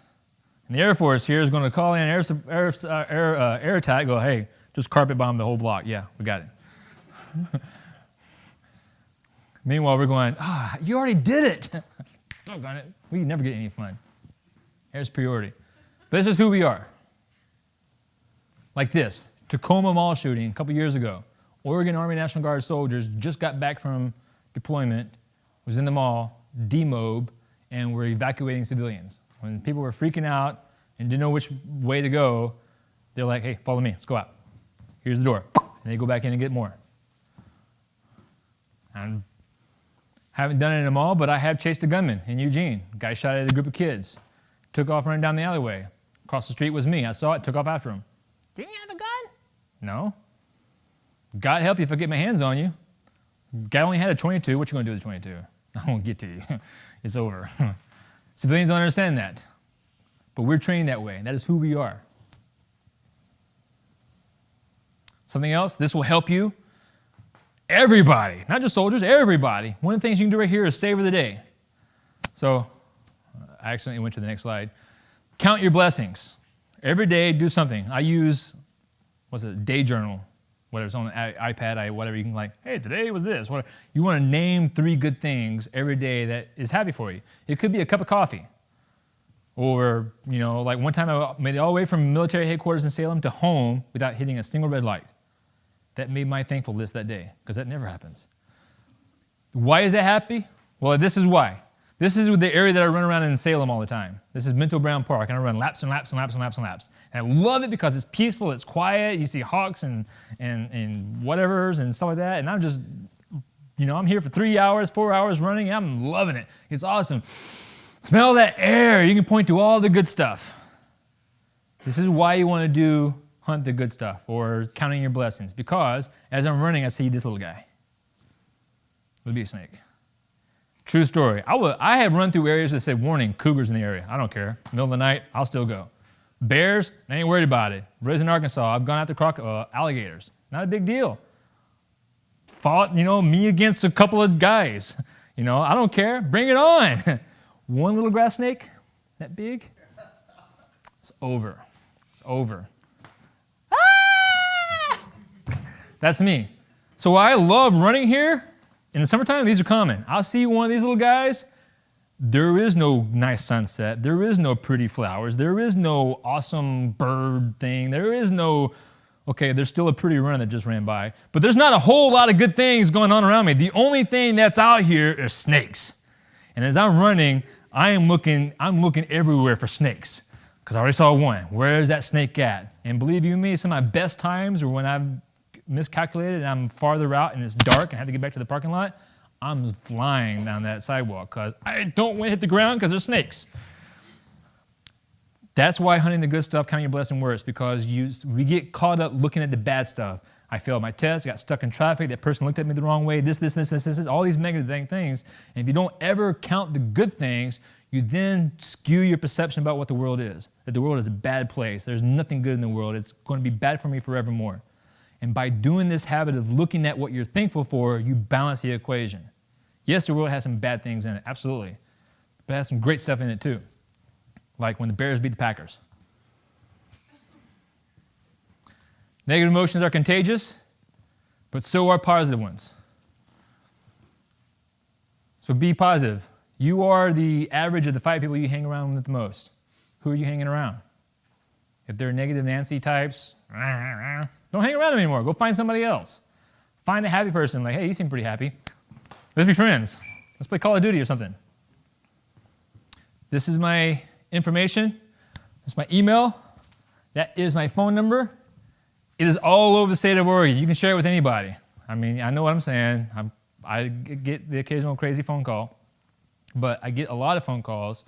And the Air Force here is going to call in air attack, go, hey, just carpet bomb the whole block. Yeah, we got it. Meanwhile, we're going, you already did it. Doggone it. We never get any fun. Air superiority. But this is who we are. Like this, Tacoma Mall shooting a couple years ago. Oregon Army National Guard soldiers just got back from deployment, was in the mall, demob, and were evacuating civilians. When people were freaking out and didn't know which way to go, they're like, hey, follow me, let's go out. Here's the door. And they go back in and get more. I haven't done it in a mall, but I have chased a gunman in Eugene. A guy shot at a group of kids. Took off running down the alleyway. Across the street was me. I saw it, took off after him. Didn't you have a gun? No. God help you if I get my hands on you. Guy only had a 22. What you going to do with a 22? I won't get to you. It's over. Civilians don't understand that. But we're trained that way, and that is who we are. Something else? This will help you. Everybody, not just soldiers, everybody. One of the things you can do right here is savor the day. So, I accidentally went to the next slide. Count your blessings. Every day, do something. I use, day journal. Whatever, it's on the iPad, whatever. You can hey, today was this. Whatever. You want to name 3 good things every day that is happy for you. It could be a cup of coffee. Or, one time I made it all the way from military headquarters in Salem to home without hitting a single red light. That made my thankful list that day, because that never happens. Why is that happy? Well, this is why. This is the area that I run around in Salem all the time. This is Minto Brown Park, and I run laps and laps and laps and laps and laps. And I love it because it's peaceful, it's quiet, you see hawks and whatevers and stuff like that, and I'm just, I'm here for 3 hours, 4 hours running, and I'm loving it. It's awesome. Smell that air. You can point to all the good stuff. This is why you want to hunt the good stuff or counting your blessings, because as I'm running, I see this little guy. It'll be a snake. True story. I have run through areas that say, warning, cougars in the area. I don't care. Middle of the night, I'll still go. Bears, I ain't worried about it. Raised in Arkansas, I've gone after alligators. Not a big deal. Fought, me against a couple of guys. I don't care. Bring it on. One little grass snake, that big, it's over. It's over. Ah! That's me. So I love running here. In the summertime, these are common. I'll see one of these little guys. There is no nice sunset. There is no pretty flowers. There is no awesome bird thing. There is no, there's still a pretty run that just ran by. But there's not a whole lot of good things going on around me. The only thing that's out here is snakes. And as I'm running, I'm looking everywhere for snakes. Because I already saw one. Where is that snake at? And believe you me, some of my best times are when I've miscalculated and I'm farther out and it's dark and I have to get back to the parking lot, I'm flying down that sidewalk because I don't want to hit the ground because there's snakes. That's why hunting the good stuff, counting your blessing works, because we get caught up looking at the bad stuff. I failed my test, got stuck in traffic, that person looked at me the wrong way, this, all these negative things. And if you don't ever count the good things, you then skew your perception about what the world is. That the world is a bad place. There's nothing good in the world. It's going to be bad for me forevermore. And by doing this habit of looking at what you're thankful for, you balance the equation. Yes, the world has some bad things in it, absolutely. But it has some great stuff in it too. Like when the Bears beat the Packers. Negative emotions are contagious, but so are positive ones. So be positive. You are the average of the 5 people you hang around with the most. Who are you hanging around? If they're negative Nancy types, don't hang around them anymore. Go find somebody else. Find a happy person. Hey, you seem pretty happy. Let's be friends. Let's play Call of Duty or something. This is my information. That's my email. That is my phone number. It is all over the state of Oregon. You can share it with anybody. I know what I'm saying. I get the occasional crazy phone call, but I get a lot of phone calls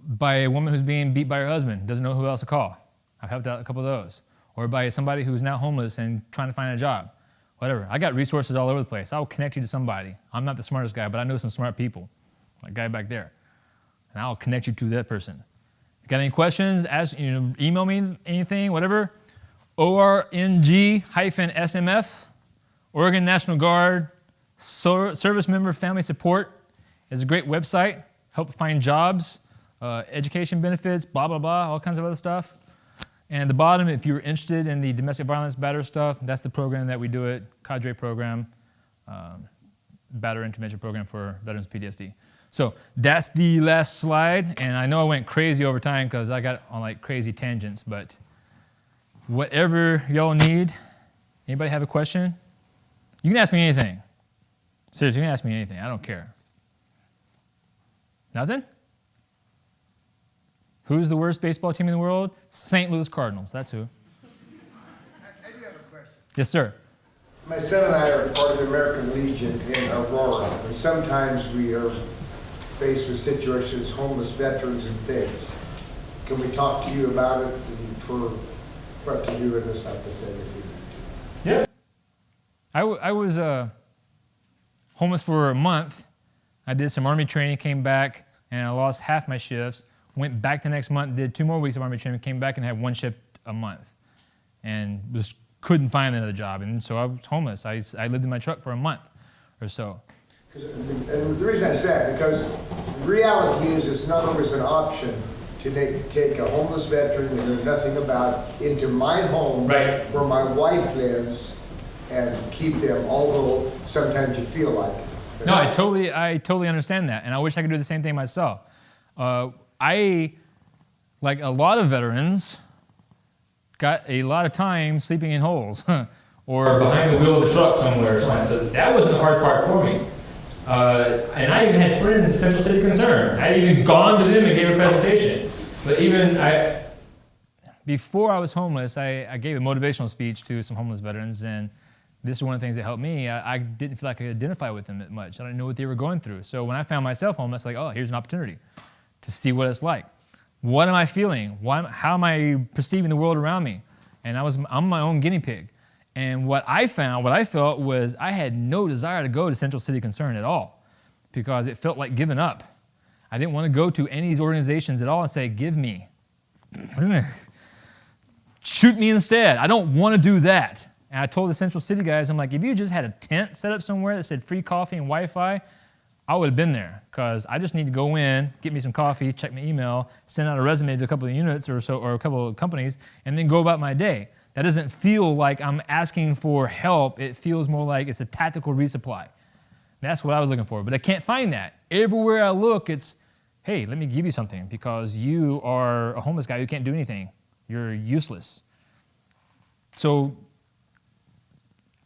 by a woman who's being beat by her husband, doesn't know who else to call. I've helped out a couple of those. Or by somebody who's now homeless and trying to find a job. Whatever. I got resources all over the place. I will connect you to somebody. I'm not the smartest guy, but I know some smart people. Like guy back there. And I'll connect you to that person. If you got any questions, email me anything, whatever. ORNG-SMF, Oregon National Guard, Service Member Family Support is a great website. Help find jobs. education benefits, blah, blah, blah, all kinds of other stuff. And at the bottom, if you're interested in the domestic violence batterer stuff, that's the program that we do it, cadre program, batterer intervention program for veterans with PTSD. So that's the last slide, and I know I went crazy over time because I got on like crazy tangents, but whatever y'all need, anybody have a question? You can ask me anything. Seriously, you can ask me anything, I don't care. Nothing? Who's the worst baseball team in the world? St. Louis Cardinals, that's who. I do have a question. Yes, sir. My son and I are part of the American Legion in Aurora, and sometimes we are faced with situations, homeless veterans and things. Can we talk to you about it and for what to do in this type of thing if we need to? Yeah. I was homeless for a month. I did some Army training, came back, and I lost half my shifts. Went back the next month, did 2 more weeks of Army training, came back and had 1 shift a month. And just couldn't find another job. And so I was homeless. I lived in my truck for a month or so. And the reason I say that, because the reality is it's not always an option to take a homeless veteran that knows nothing about into my home Right. where my wife lives and keep them, although sometimes you feel like it. No, I totally understand that. And I wish I could do the same thing myself. I, like a lot of veterans, got a lot of time sleeping in holes or behind the wheel of the truck somewhere. So that was the hard part for me. And I even had friends at Central City Concern. I had even gone to them and gave a presentation. But even before I was homeless, I gave a motivational speech to some homeless veterans, and this is one of the things that helped me. I didn't feel like I could identify with them that much. I didn't know what they were going through. So when I found myself homeless, like, oh, here's an opportunity to see what it's like. What am I feeling? How am I perceiving the world around me? And I'm my own guinea pig. And what I felt was I had no desire to go to Central City Concern at all because it felt like giving up. I didn't want to go to any of these organizations at all and say, give me. Shoot me instead. I don't want to do that. And I told the Central City guys, I'm like, if you just had a tent set up somewhere that said free coffee and Wi-Fi, I would have been there because I just need to go in, get me some coffee, check my email, send out a resume to a couple of units or so, or a couple of companies, and then go about my day. That doesn't feel like I'm asking for help. It feels more like it's a tactical resupply. That's what I was looking for, but I can't find that. Everywhere I look, it's, hey, let me give you something because you are a homeless guy who can't do anything. You're useless. So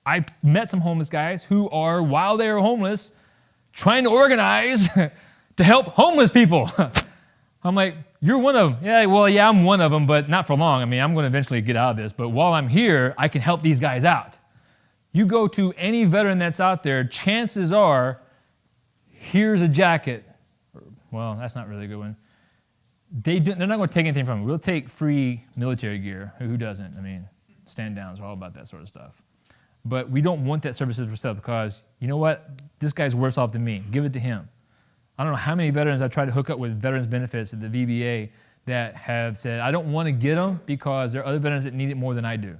I met some homeless guys who are, while they're homeless, trying to organize to help homeless people. I'm like, you're one of them. Yeah, well, yeah, I'm one of them, but not for long. I mean, I'm going to eventually get out of this, but while I'm here, I can help these guys out. You go to any veteran that's out there, chances are, here's a jacket. Well, that's not really a good one. They're not going to take anything from it. We'll take free military gear. Who doesn't? I mean, stand downs are all about that sort of stuff. But we don't want that services for sale because, you know what? This guy's worse off than me. Give it to him. I don't know how many veterans I've tried to hook up with veterans benefits at the VBA that have said, I don't want to get them because there are other veterans that need it more than I do.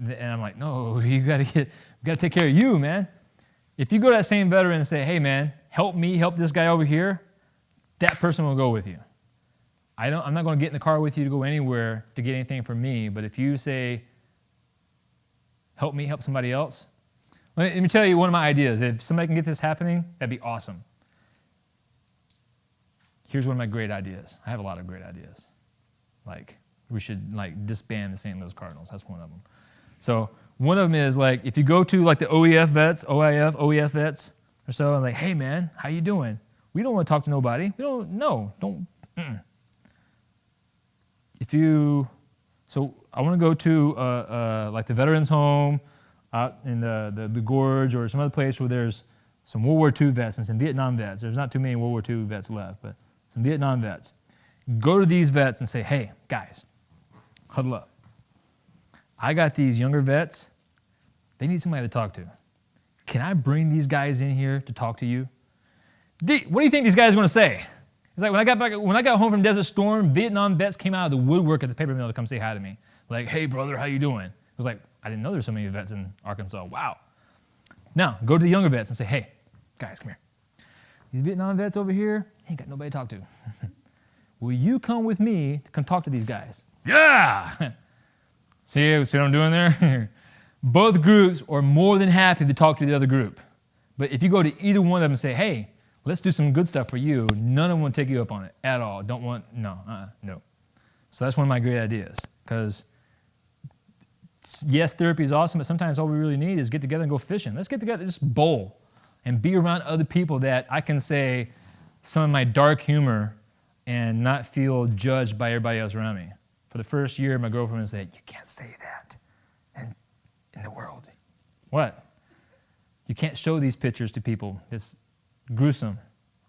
And I'm like, no, you got to take care of you, man. If you go to that same veteran and say, hey, man, help me, help this guy over here, that person will go with you. I'm not going to get in the car with you to go anywhere to get anything from me, but if you say, help me, help somebody else. Let me tell you one of my ideas. If somebody can get this happening, that'd be awesome. Here's one of my great ideas. I have a lot of great ideas. Like, we should disband the St. Louis Cardinals. That's one of them. So one of them is like, if you go to like the OEF vets, OEF vets or so, and like, hey man, how you doing? We don't want to talk to nobody. We don't, no, don't. So I want to go to like the veterans home out in the gorge or some other place where there's some World War II vets and some Vietnam vets. There's not too many World War II vets left, but some Vietnam vets. Go to these vets and say, hey, guys, huddle up. I got these younger vets. They need somebody to talk to. Can I bring these guys in here to talk to you? What do you think these guys are going to say? It's like when I got home from Desert Storm, Vietnam vets came out of the woodwork at the paper mill to come say hi to me. Like, hey, brother, how you doing? It was like, I didn't know there's so many vets in Arkansas. Wow. Now, go to the younger vets and say, hey, guys, come here. These Vietnam vets over here ain't got nobody to talk to. will you come with me to come talk to these guys? Yeah! See what I'm doing there? Both groups are more than happy to talk to the other group. But if you go to either one of them and say, hey, let's do some good stuff for you, none of them will take you up on it at all. No. So that's one of my great ideas. Because yes, therapy is awesome, but sometimes all we really need is get together and go fishing. Let's get together, just bowl, and be around other people that I can say some of my dark humor and not feel judged by everybody else around me. For the first year, my girlfriend said, you can't say that in the world. What? You can't show these pictures to people. It's gruesome.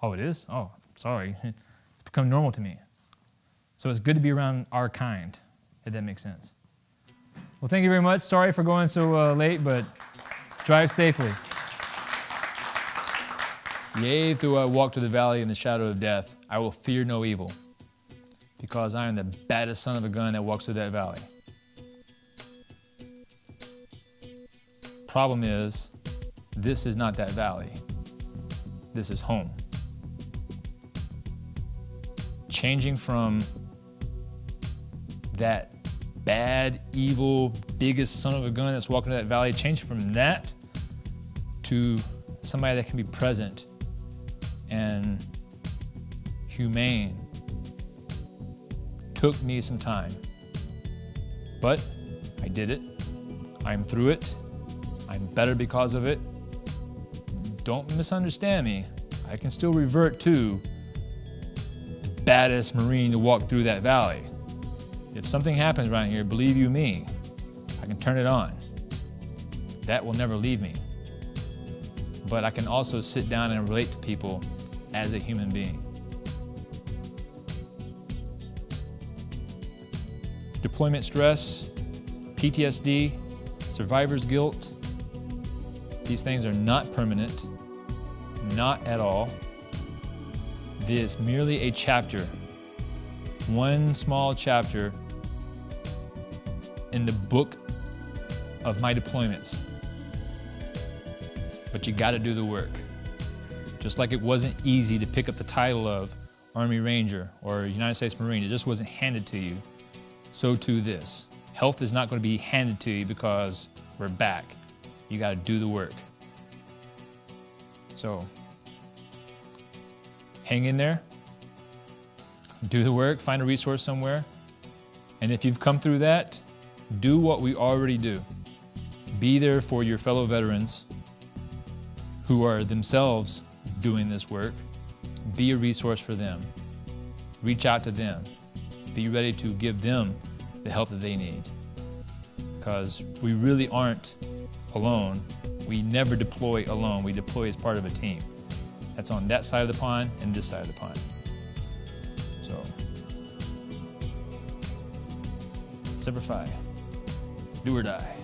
Oh, it is? Oh, sorry. It's become normal to me. So it's good to be around our kind, if that makes sense. Well, thank you very much. Sorry for going so late, but drive safely. Yea, though I walk through the valley in the shadow of death, I will fear no evil, because I am the baddest son of a gun that walks through that valley. Problem is, this is not that valley. This is home. Changing from that bad, evil, biggest son of a gun that's walking to that valley, change from that to somebody that can be present and humane took me some time. But I did it. I'm through it. I'm better because of it. Don't misunderstand me. I can still revert to the baddest Marine to walk through that valley. If something happens around here, believe you me, I can turn it on. That will never leave me. But I can also sit down and relate to people as a human being. Deployment stress, PTSD, survivor's guilt, these things are not permanent, not at all. This is merely a chapter, one small chapter in the book of my deployments. But you gotta do the work. Just like it wasn't easy to pick up the title of Army Ranger or United States Marine, it just wasn't handed to you. So too this. Health is not gonna be handed to you because we're back. You gotta do the work. So, hang in there, do the work, find a resource somewhere, and if you've come through that, do what we already do. Be there for your fellow veterans who are themselves doing this work. Be a resource for them. Reach out to them. Be ready to give them the help that they need. Because we really aren't alone. We never deploy alone. We deploy as part of a team. That's on that side of the pond and this side of the pond. So, Semper Fi. Do or die.